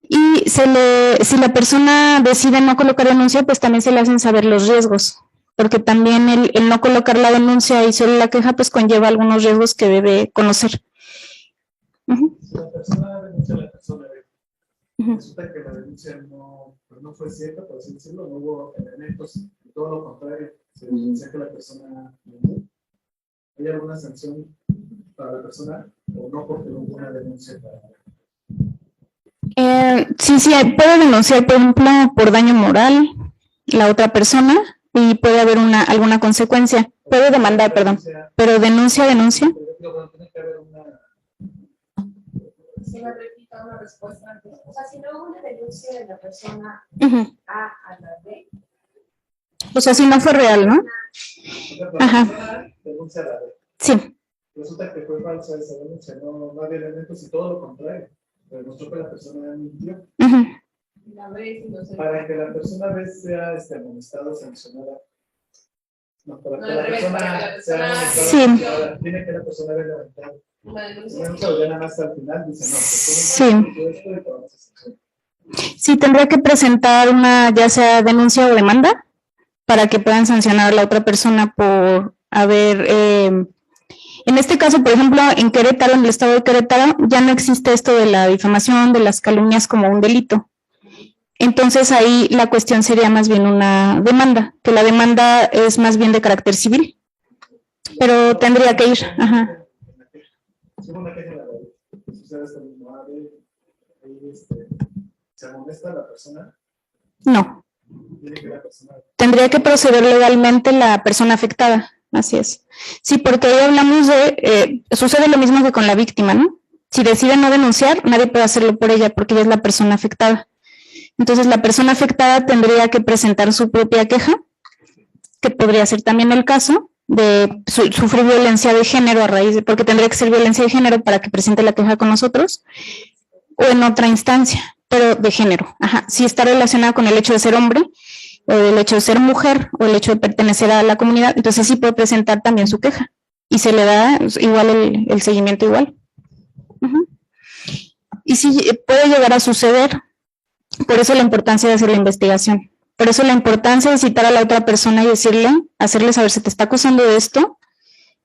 Y si la persona decide no colocar denuncia, pues también se le hacen saber los riesgos, porque también el no colocar la denuncia y solo la queja pues conlleva algunos riesgos que debe conocer. Si la persona denuncia a la persona, resulta que la denuncia no fue cierta, por así decirlo, no hubo elementos, todo lo contrario, se denuncia que la persona mintió. ¿Hay alguna sanción para la persona o no porque no hubo una denuncia para Sí, puede denunciar, por ejemplo, por daño moral la otra persona y puede haber alguna consecuencia. Puede demandar, perdón, pero denuncia. Si me repita una respuesta antes. O sea, si no hubo una denuncia de la persona A a la B. O sea, si no fue real, ¿no? Ajá. Denuncia a la B. Sí. Resulta que fue falsa esa denuncia, no había elementos y todo lo contrario. Pero mostró que la persona mintió. Para que la persona B sea amonestada o sancionada. No, para que la persona sea amonestada, tiene que la persona B levantar. Sí, tendría que presentar una ya sea denuncia o demanda para que puedan sancionar a la otra persona por haber, en este caso, por ejemplo, en Querétaro, en el estado de Querétaro, ya no existe esto de la difamación, de las calumnias como un delito. entonces ahí la cuestión sería más bien una demanda, que la demanda es más bien de carácter civil, pero tendría que ir. Ajá. ¿Se molesta a la persona? No. Tendría que proceder legalmente la persona afectada, así es. Sí, porque ahí hablamos de, sucede lo mismo que con la víctima, ¿no? Si decide no denunciar, nadie puede hacerlo por ella porque ella es la persona afectada. Entonces, la persona afectada tendría que presentar su propia queja, que podría ser también el caso de sufrir violencia de género a raíz de, porque tendría que ser violencia de género para que presente la queja con nosotros, o en otra instancia, pero de género. Ajá. Si está relacionada con el hecho de ser hombre, o el hecho de ser mujer, o el hecho de pertenecer a la comunidad, entonces sí puede presentar también su queja, y se le da igual el seguimiento igual. Uh-huh. Y sí puede llegar a suceder. Por eso la importancia de hacer la investigación. Por eso la importancia de citar a la otra persona y decirle, hacerle saber, se te está acusando de esto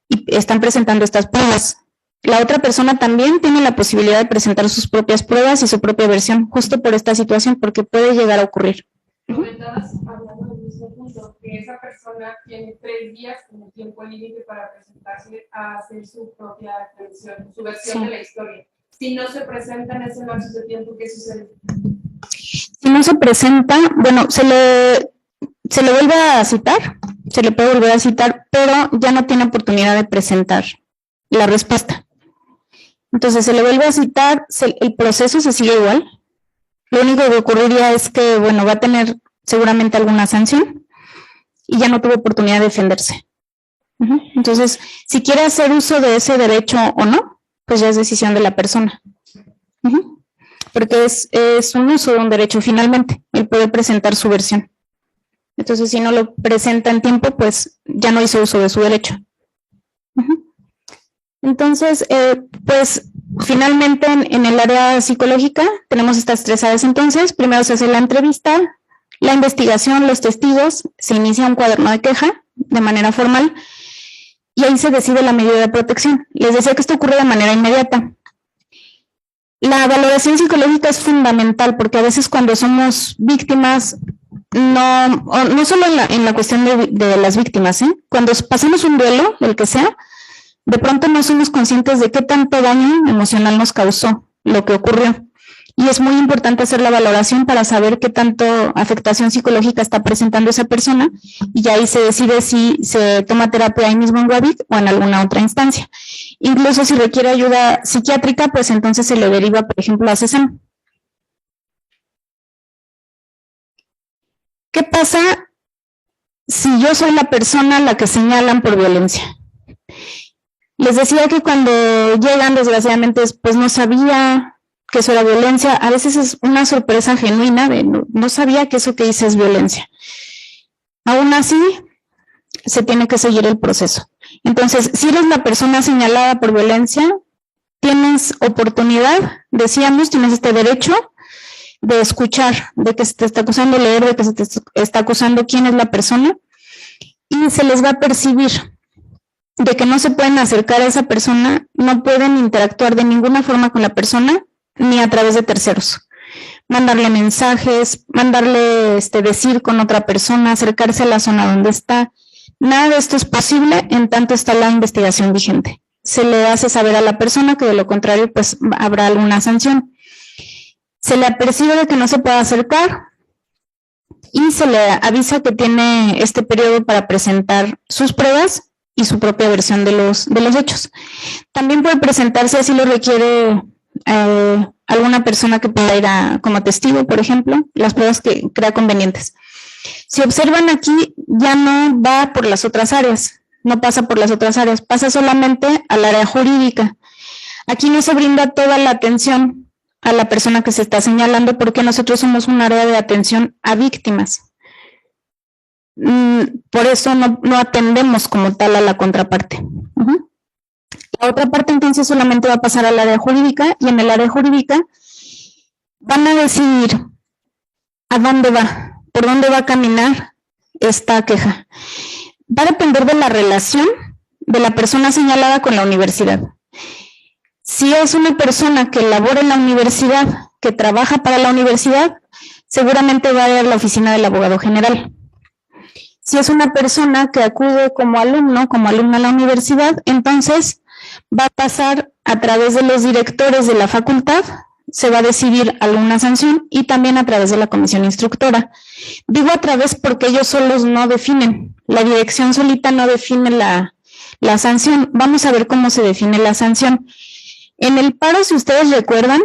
y están presentando estas pruebas. La otra persona también tiene la posibilidad de presentar sus propias pruebas y su propia versión, justo por esta situación, porque puede llegar a ocurrir. Comentabas, hablando del mismo punto, que esa persona tiene 3 días como tiempo límite para presentarse a hacer su propia versión, su versión de la historia. Si no se presenta en ese lapso de tiempo, ¿qué sucede? Si no se presenta, bueno, se le vuelve a citar, se le puede volver a citar, pero ya no tiene oportunidad de presentar la respuesta. Entonces se le vuelve a citar, el proceso se sigue igual. Lo único que ocurriría es que, bueno, va a tener seguramente alguna sanción y ya no tuvo oportunidad de defenderse. Entonces, si quiere hacer uso de ese derecho o no, pues ya es decisión de la persona. Porque es un uso de un derecho finalmente, el poder presentar su versión. Entonces, si no lo presenta en tiempo, pues ya no hizo uso de su derecho. Entonces, pues finalmente en el área psicológica tenemos estas 3 áreas entonces. Primero se hace la entrevista, la investigación, los testigos, se inicia un cuaderno de queja de manera formal y ahí se decide la medida de protección. Les decía que esto ocurre de manera inmediata. La valoración psicológica es fundamental porque a veces cuando somos víctimas, no solo en la cuestión de las víctimas, cuando pasamos un duelo, el que sea, de pronto no somos conscientes de qué tanto daño emocional nos causó lo que ocurrió. Y es muy importante hacer la valoración para saber qué tanto afectación psicológica está presentando esa persona y ahí se decide si se toma terapia ahí mismo en UABIC o en alguna otra instancia. Incluso si requiere ayuda psiquiátrica, pues entonces se le deriva, por ejemplo, a CESAM. ¿Qué pasa si yo soy la persona a la que señalan por violencia? Les decía que cuando llegan, desgraciadamente, pues no sabía que eso era violencia. A veces es una sorpresa genuina de no sabía que eso que hice es violencia. Aún así, se tiene que seguir el proceso. Entonces, si eres la persona señalada por violencia, tienes oportunidad, decíamos, tienes este derecho de escuchar, de que se te está acusando, leer, de que se te está acusando quién es la persona, y se les va a percibir de que no se pueden acercar a esa persona, no pueden interactuar de ninguna forma con la persona, ni a través de terceros. Mandarle mensajes, mandarle decir con otra persona, acercarse a la zona donde está. Nada de esto es posible en tanto está la investigación vigente. Se le hace saber a la persona que de lo contrario pues habrá alguna sanción. Se le apercibe de que no se puede acercar y se le avisa que tiene este periodo para presentar sus pruebas y su propia versión de los hechos. También puede presentarse, así lo requiere alguna persona que pueda ir como testigo, por ejemplo, las pruebas que crea convenientes. Si observan aquí, ya no va por las otras áreas, no pasa por las otras áreas, pasa solamente al área jurídica. Aquí no se brinda toda la atención a la persona que se está señalando porque nosotros somos un área de atención a víctimas. Por eso no atendemos como tal a la contraparte. La otra parte entonces solamente va a pasar al área jurídica y en el área jurídica van a decidir a dónde va, por dónde va a caminar esta queja. Va a depender de la relación de la persona señalada con la universidad. Si es una persona que labora en la universidad, que trabaja para la universidad, seguramente va a ir a la oficina del abogado general. Si es una persona que acude como alumno a la universidad, entonces va a pasar a través de los directores de la facultad, se va a decidir alguna sanción y también a través de la comisión instructora. Digo a través porque ellos solos no definen, la dirección solita no define la sanción. Vamos a ver cómo se define la sanción. En el paro, si ustedes recuerdan,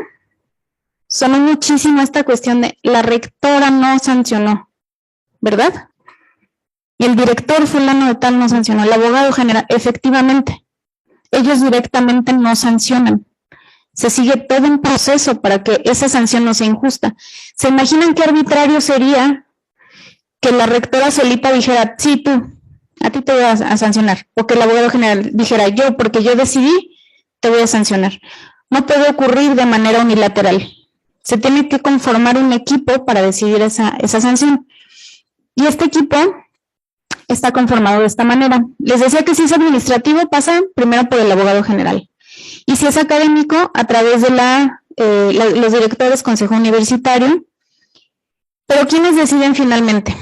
sonó muchísimo esta cuestión de la rectora no sancionó, ¿verdad? Y el director fulano de tal no sancionó, el abogado general, efectivamente, ellos directamente no sancionan. Se sigue todo un proceso para que esa sanción no sea injusta. ¿Se imaginan qué arbitrario sería que la rectora solita dijera, sí, tú, a ti te voy a sancionar? O que el abogado general dijera, yo, porque yo decidí, te voy a sancionar. No puede ocurrir de manera unilateral. Se tiene que conformar un equipo para decidir esa sanción. Y este equipo está conformado de esta manera. Les decía que si es administrativo, pasa primero por el abogado general. Y si es académico, a través de los directores, consejo universitario. Pero ¿quiénes deciden finalmente?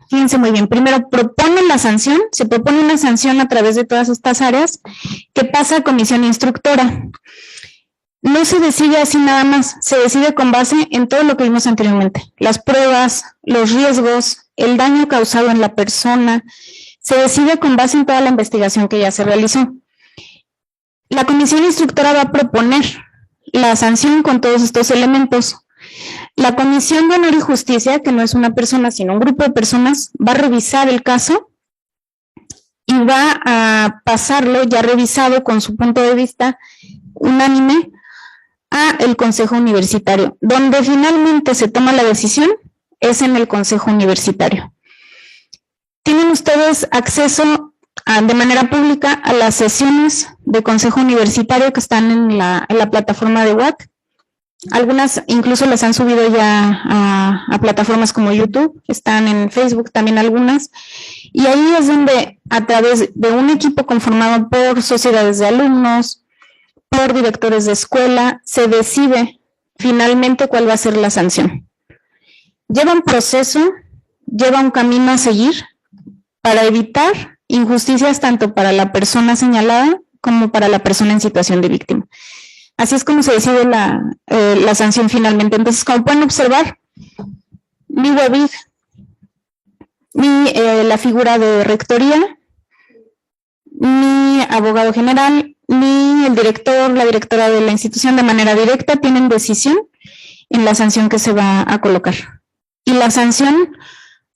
Fíjense muy bien. Primero proponen la sanción, se propone una sanción a través de todas estas áreas que pasa a comisión instructora. No se decide así nada más, se decide con base en todo lo que vimos anteriormente. Las pruebas, los riesgos, el daño causado en la persona, se decide con base en toda la investigación que ya se realizó. La comisión instructora va a proponer la sanción con todos estos elementos. La Comisión de Honor y Justicia, que no es una persona sino un grupo de personas, va a revisar el caso y va a pasarlo ya revisado con su punto de vista unánime a el Consejo Universitario. Donde finalmente se toma la decisión es en el Consejo Universitario. Tienen ustedes acceso de manera pública a las sesiones de Consejo Universitario que están en la plataforma de WAC. Algunas incluso las han subido ya a plataformas como YouTube, están en Facebook también algunas, y ahí es donde a través de un equipo conformado por sociedades de alumnos, por directores de escuela, se decide finalmente cuál va a ser la sanción. Lleva un proceso, lleva un camino a seguir para evitar injusticias tanto para la persona señalada como para la persona en situación de víctima. Así es como se decide la sanción finalmente. Entonces, como pueden observar, mi WABIG, la figura de rectoría, mi abogado general, el director, la directora de la institución de manera directa tienen decisión en la sanción que se va a colocar. Y la sanción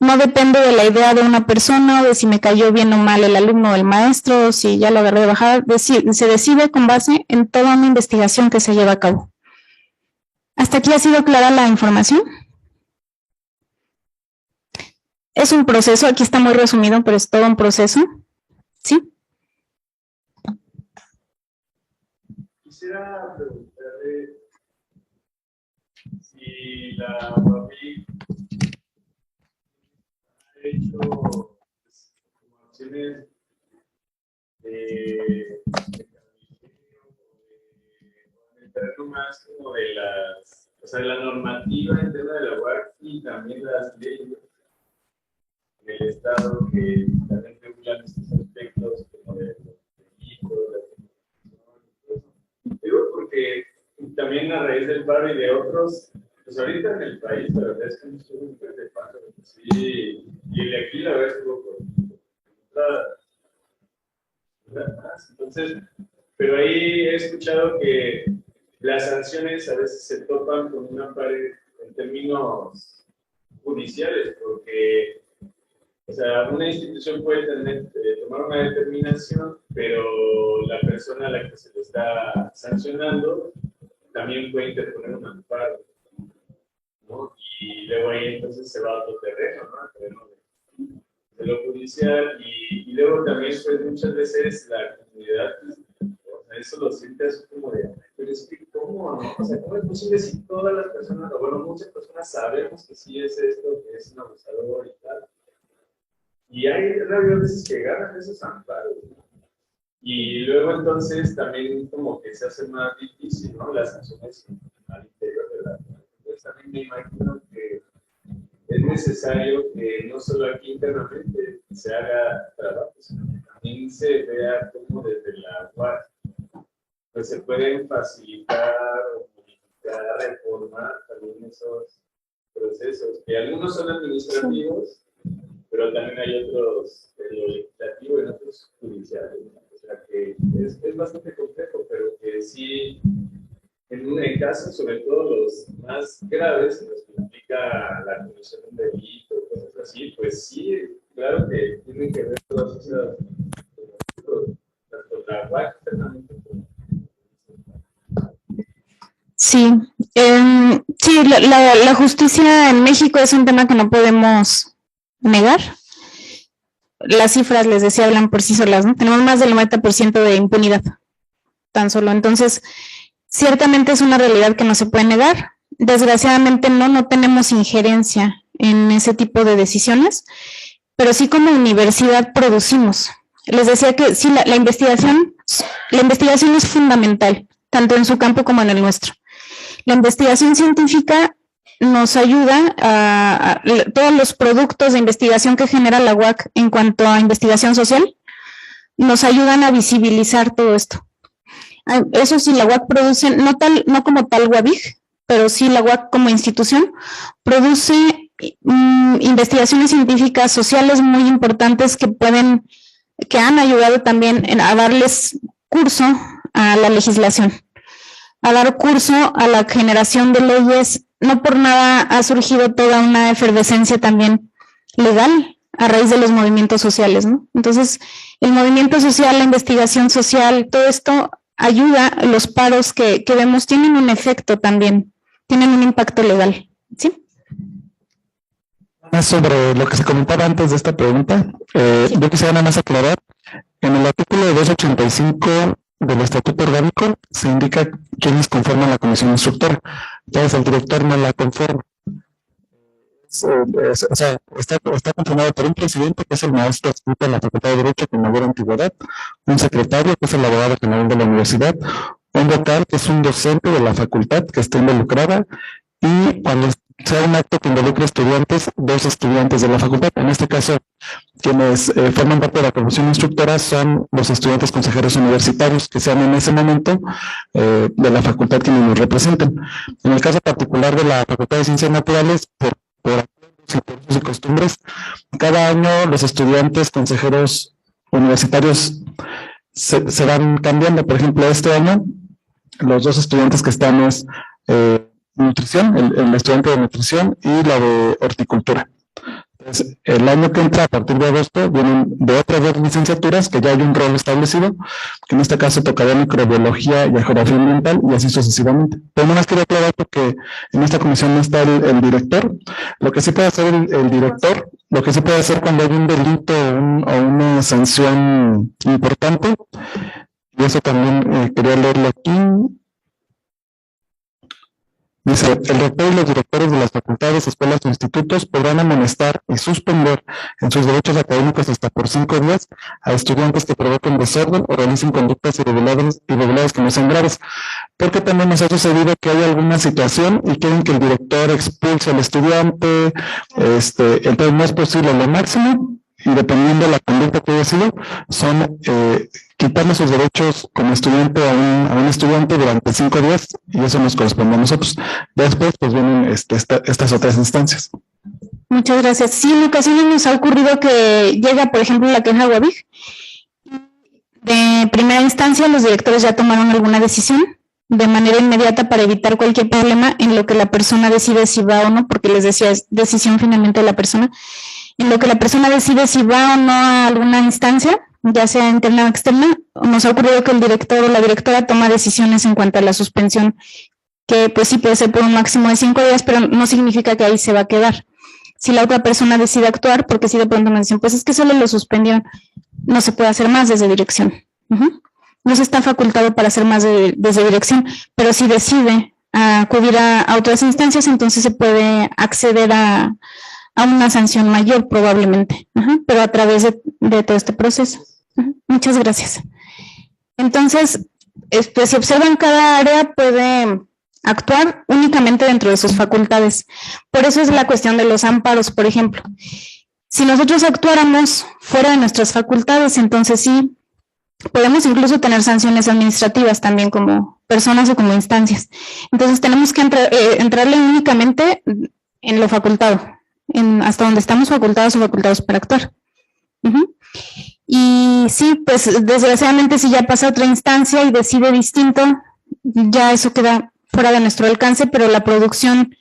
no depende de la idea de una persona o de si me cayó bien o mal el alumno o el maestro, o si ya lo agarré de bajada, se decide con base en toda una investigación que se lleva a cabo. ¿Hasta aquí ha sido clara la información? Es un proceso, aquí está muy resumido, pero es todo un proceso. ¿Sí? Quisiera preguntarle si la UABIC ha hecho pues, como acciones de aumentar más como de las, o sea, la normativa en tema de la UAC y también las leyes del Estado que también regulan estos aspectos como de los delitos, digo porque también a raíz del paro y de otros, pues ahorita en el país la verdad es que no estuvo un de paro, sí, y de aquí la verdad estuvo entonces, pero ahí he escuchado que las sanciones a veces se topan con una pared en términos judiciales, porque o sea, una institución puede tomar una determinación, pero la persona a la que se le está sancionando también puede interponer un amparo, ¿no? Y luego ahí entonces se va a otro terreno, ¿no? Al terreno de lo judicial, y luego también pues muchas veces la comunidad, pues, o sea, eso lo siente así como de, pero es que ¿cómo, no? O sea, ¿cómo es posible si todas las personas, o bueno, muchas personas sabemos que sí es esto, que es un abusador y tal? Y hay veces que ganan esos amparos, ¿no? Y luego entonces también como que se hace más difícil, ¿no? Las sanciones al interior de la... Entonces también me imagino que es necesario que no solo aquí internamente se haga trabajo, sino que también se vea cómo desde la UAC pues se pueden facilitar o modificar, reformar también esos procesos, que algunos son administrativos, pero también hay otros en lo legislativo y en otros judiciales, ¿no? O sea que es bastante complejo, pero que sí, en casos, sobre todo los más graves, en los que implica la comisión de un delito, cosas así, pues sí, claro que tienen que ver todas esas, tanto la UAC internamente como. Sí, sí, la justicia en México es un tema que no podemos negar. Las cifras, les decía, hablan por sí solas, ¿no? Tenemos más del 90% de impunidad, tan solo. Entonces, ciertamente es una realidad que no se puede negar. Desgraciadamente no tenemos injerencia en ese tipo de decisiones, pero sí como universidad producimos. Les decía que sí, la investigación es fundamental, tanto en su campo como en el nuestro. La investigación científica nos ayuda a todos los productos de investigación que genera la UAC en cuanto a investigación social, nos ayudan a visibilizar todo esto. Eso sí, la UAC produce, no como tal UABIG, pero sí la UAC como institución, produce investigaciones científicas sociales muy importantes que han ayudado también a darles curso a la legislación, a dar curso a la generación de leyes. No por nada ha surgido toda una efervescencia también legal a raíz de los movimientos sociales, ¿no? Entonces, el movimiento social, la investigación social, todo esto ayuda, los paros que vemos tienen un efecto también, tienen un impacto legal, ¿sí? Sobre lo que se comentaba antes de esta pregunta, yo quisiera nada más aclarar, en el artículo 285 del Estatuto Orgánico se indica quiénes conforman la comisión instructora. Entonces el director no la conforma. O sea, está conformado por un presidente, que es el maestro adscrito en la Facultad de Derecho con mayor antigüedad, un secretario, que es el abogado general de la universidad, un vocal, que es un docente de la facultad que está involucrada, y cuando sea un acto que involucre estudiantes, 2 estudiantes de la facultad. En este caso, quienes forman parte de la comisión instructora son los estudiantes consejeros universitarios que sean en ese momento de la facultad quienes nos representen. En el caso particular de la Facultad de Ciencias Naturales, por acuerdos y costumbres, cada año los estudiantes consejeros universitarios se van cambiando. Por ejemplo, este año los 2 estudiantes que están es nutrición, el estudiante de nutrición y la de horticultura. Entonces, el año que entra, a partir de agosto, vienen de otras 2 licenciaturas que ya hay un rol establecido, que en este caso tocaría microbiología y geografía ambiental y así sucesivamente. Pero no más quería aclarar porque en esta comisión no está el director. Lo que sí puede hacer el director, lo que sí puede hacer cuando hay un delito o una sanción importante, y eso también quería leerlo aquí. Dice, el rector y los directores de las facultades, escuelas o institutos podrán amonestar y suspender en sus derechos académicos hasta por 5 días a estudiantes que provoquen desorden o realicen conductas irregulares que no sean graves. Porque también nos ha sucedido que hay alguna situación y quieren que el director expulse al estudiante, entonces no es posible. Lo máximo, y dependiendo de la conducta que haya sido, son quitarle sus derechos como estudiante a un estudiante durante 5 días, y eso nos corresponde a nosotros. Después, pues vienen estas otras instancias. Muchas gracias. Sí, en ocasiones nos ha ocurrido que llega, por ejemplo, la queja UABIG. De primera instancia, los directores ya tomaron alguna decisión de manera inmediata para evitar cualquier problema en lo que la persona decide si va o no, porque les decía, es decisión finalmente de la persona. En lo que la persona decide si va o no a alguna instancia, ya sea interna o externa, nos ha ocurrido que el director o la directora toma decisiones en cuanto a la suspensión, que pues sí puede ser por un máximo de 5 días, pero no significa que ahí se va a quedar. Si la otra persona decide actuar, porque si de pronto me dicen, pues es que solo lo suspendieron, no se puede hacer más desde dirección. No se está facultado para hacer más desde dirección, pero si decide acudir a otras instancias, entonces se puede acceder a una sanción mayor probablemente, pero a través de todo este proceso. Muchas gracias. Entonces, si observan, cada área puede actuar únicamente dentro de sus facultades. Por eso es la cuestión de los amparos, por ejemplo. Si nosotros actuáramos fuera de nuestras facultades, entonces sí, podemos incluso tener sanciones administrativas también como personas o como instancias. Entonces tenemos que entrarle únicamente en lo facultado, hasta donde estamos facultados o facultados para actuar. Y sí, pues desgraciadamente si ya pasa a otra instancia y decide distinto, ya eso queda fuera de nuestro alcance, pero la producción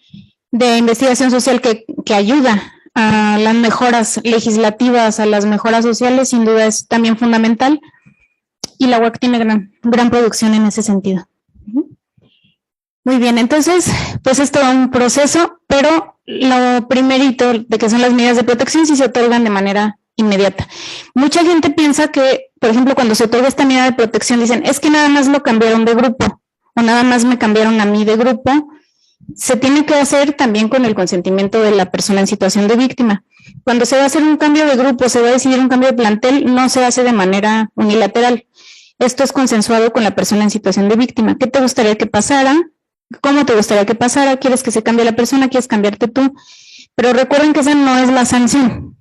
de investigación social que ayuda a las mejoras legislativas, a las mejoras sociales, sin duda es también fundamental, y la UAC tiene gran producción en ese sentido. Muy bien, entonces, pues es todo un proceso, pero lo primerito de que son las medidas de protección sí se otorgan de manera inmediata. Mucha gente piensa que, por ejemplo, cuando se otorga esta medida de protección, dicen, es que nada más lo cambiaron de grupo, o nada más me cambiaron a mí de grupo. Se tiene que hacer también con el consentimiento de la persona en situación de víctima. Cuando se va a hacer un cambio de grupo, se va a decidir un cambio de plantel, no se hace de manera unilateral. Esto es consensuado con la persona en situación de víctima. ¿Qué te gustaría que pasara? ¿Cómo te gustaría que pasara? ¿Quieres que se cambie la persona? ¿Quieres cambiarte tú? Pero recuerden que esa no es la sanción.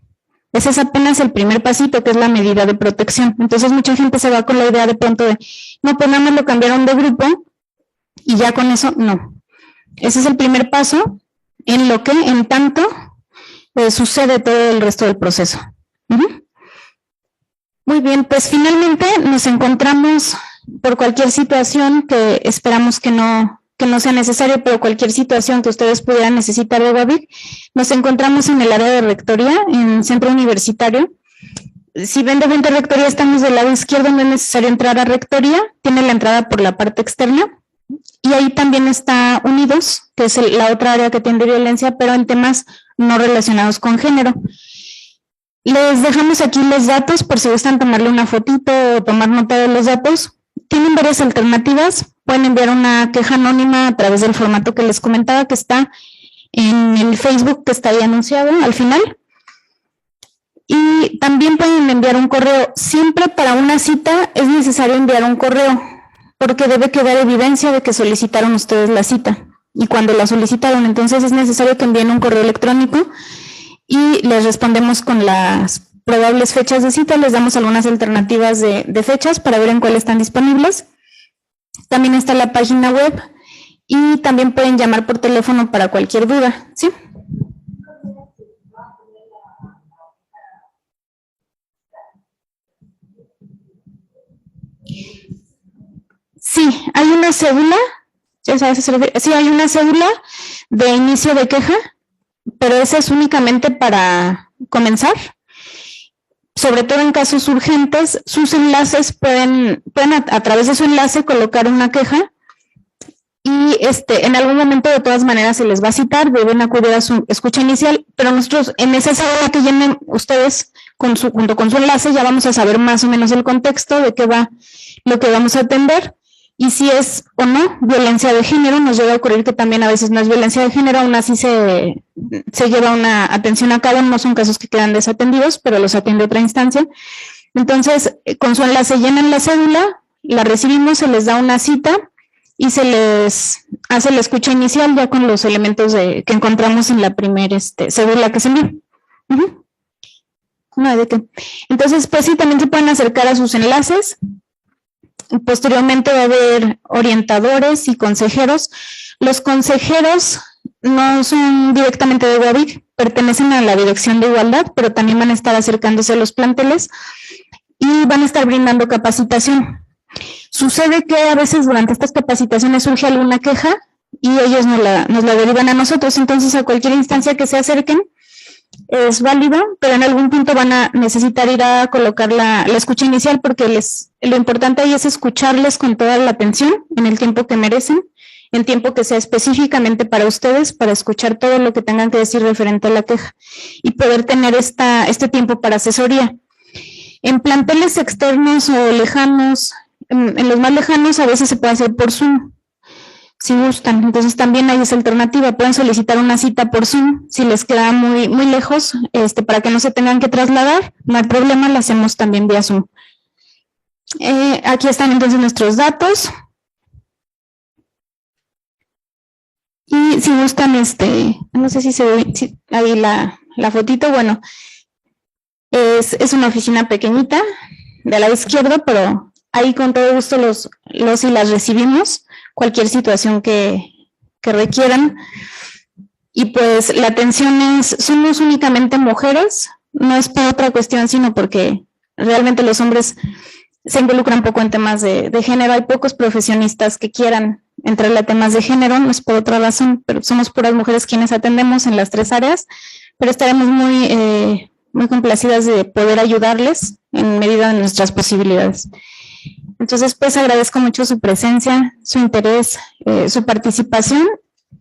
Ese es apenas el primer pasito, que es la medida de protección. Entonces mucha gente se va con la idea de pronto de, no, pues nada más lo cambiaron de grupo y ya con eso, no. Ese es el primer paso en lo que, en tanto, sucede todo el resto del proceso. Muy bien, pues finalmente nos encontramos por cualquier situación que esperamos que no sea necesario, pero cualquier situación que ustedes pudieran necesitar de UABIC, nos encontramos en el área de rectoría, en centro universitario. Si ven de frente a rectoría, estamos del lado izquierdo, no es necesario entrar a rectoría, tiene la entrada por la parte externa. Y ahí también está Unidos, que es la otra área que tiene violencia, pero en temas no relacionados con género. Les dejamos aquí los datos por si gustan tomarle una fotito o tomar nota de los datos. Tienen varias alternativas. Pueden enviar una queja anónima a través del formato que les comentaba, que está en el Facebook, que está ahí anunciado al final. Y también pueden enviar un correo. Siempre para una cita es necesario enviar un correo, porque debe quedar evidencia de que solicitaron ustedes la cita. Y cuando la solicitaron, entonces es necesario que envíen un correo electrónico y les respondemos con las probables fechas de cita, les damos algunas alternativas de fechas para ver en cuáles están disponibles. También está la página web y también pueden llamar por teléfono para cualquier duda, ¿sí? Sí, hay una cédula, ¿ya sabes? Sí, hay una cédula de inicio de queja, pero esa es únicamente para comenzar. Sobre todo en casos urgentes, sus enlaces pueden a través de su enlace colocar una queja y en algún momento de todas maneras se les va a citar, deben acudir a su escucha inicial, pero nosotros en esa cédula que llenen ustedes junto con su enlace ya vamos a saber más o menos el contexto de qué va lo que vamos a atender. Y si es o no violencia de género, nos llega a ocurrir que también a veces no es violencia de género, aún así se lleva una atención a cabo, no son casos que quedan desatendidos, pero los atiende otra instancia. Entonces, con su enlace llenan la cédula, la recibimos, se les da una cita y se les hace la escucha inicial ya con los elementos que encontramos en la primera cédula que se envió. No, ¿de qué? Entonces, pues sí, también se pueden acercar a sus enlaces. Posteriormente va a haber orientadores y consejeros. Los consejeros no son directamente de UABIC, pertenecen a la Dirección de Igualdad, pero también van a estar acercándose a los planteles y van a estar brindando capacitación. Sucede que a veces durante estas capacitaciones surge alguna queja y ellos nos la derivan a nosotros, entonces a cualquier instancia que se acerquen es válido, pero en algún punto van a necesitar ir a colocar la escucha inicial porque lo importante ahí es escucharles con toda la atención en el tiempo que merecen, en tiempo que sea específicamente para ustedes, para escuchar todo lo que tengan que decir referente a la queja y poder tener este tiempo para asesoría. En planteles externos o lejanos, en los más lejanos a veces se puede hacer por Zoom, si gustan. Entonces también hay esa alternativa, pueden solicitar una cita por Zoom, si les queda muy lejos, para que no se tengan que trasladar, no hay problema, la hacemos también vía Zoom. Aquí están entonces nuestros datos. Y si gustan, no sé si se ve ahí la fotito, bueno, es una oficina pequeñita del lado izquierdo, pero ahí con todo gusto los y las recibimos, cualquier situación que requieran. Y pues la atención somos únicamente mujeres, no es por otra cuestión, sino porque realmente los hombres se involucran poco en temas de género. Hay pocos profesionistas que quieran entrar a temas de género, no es por otra razón, pero somos puras mujeres quienes atendemos en las 3 áreas, pero estaremos muy complacidas de poder ayudarles en medida de nuestras posibilidades. Entonces, pues agradezco mucho su presencia, su interés, su participación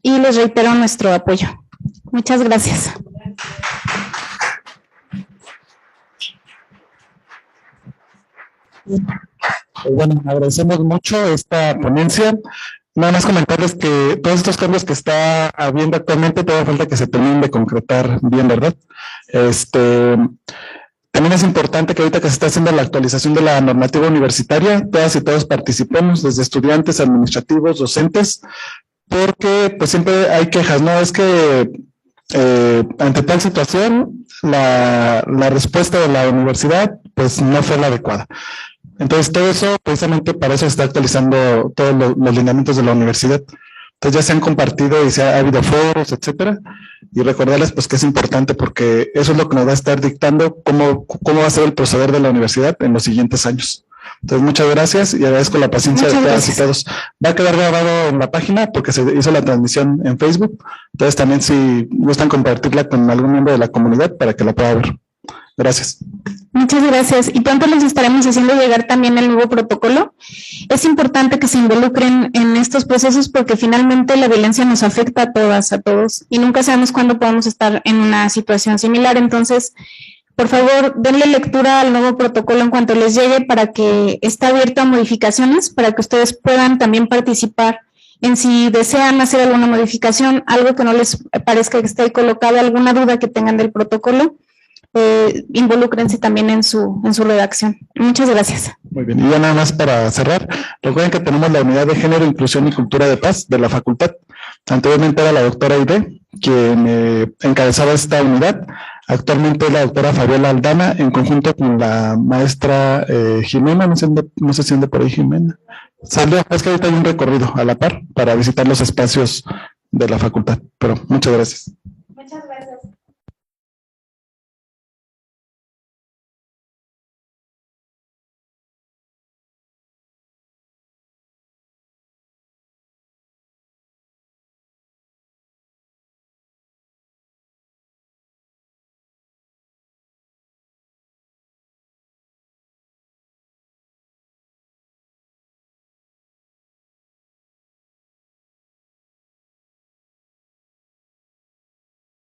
y les reitero nuestro apoyo. Muchas gracias. Bueno, agradecemos mucho esta ponencia. Nada más comentarles que todos estos cambios que está habiendo actualmente todavía falta que se terminen de concretar bien, ¿verdad? También es importante que ahorita que se está haciendo la actualización de la normativa universitaria, todas y todos participemos, desde estudiantes, administrativos, docentes, porque pues siempre hay quejas, ¿no? Es que ante tal situación, la respuesta de la universidad pues no fue la adecuada. Entonces todo eso, precisamente para eso se está actualizando todos los lineamientos de la universidad. Entonces ya se han compartido y ha habido foros, etcétera, y recordarles pues que es importante porque eso es lo que nos va a estar dictando cómo va a ser el proceder de la universidad en los siguientes años. Entonces muchas gracias y agradezco la paciencia de todas y todos. Va a quedar grabado en la página porque se hizo la transmisión en Facebook. Entonces también si gustan compartirla con algún miembro de la comunidad para que la pueda ver. Gracias. Muchas gracias. Y pronto les estaremos haciendo llegar también el nuevo protocolo. Es importante que se involucren en estos procesos porque finalmente la violencia nos afecta a todas, a todos, y nunca sabemos cuándo podemos estar en una situación similar. Entonces, por favor, denle lectura al nuevo protocolo en cuanto les llegue para que esté abierto a modificaciones, para que ustedes puedan también participar en si desean hacer alguna modificación, algo que no les parezca que esté colocado, alguna duda que tengan del protocolo. Involúcrense también en su redacción. Muchas gracias. Muy bien, y ya nada más para cerrar, recuerden que tenemos la unidad de género, inclusión y cultura de paz de la facultad. Anteriormente era la doctora Aide quien encabezaba esta unidad. Actualmente es la doctora Fabiola Aldana en conjunto con la maestra Jimena, no sé si anda por ahí Jimena. Salió, es que ahorita hay un recorrido a la par para visitar los espacios de la facultad, pero muchas gracias. Muchas gracias.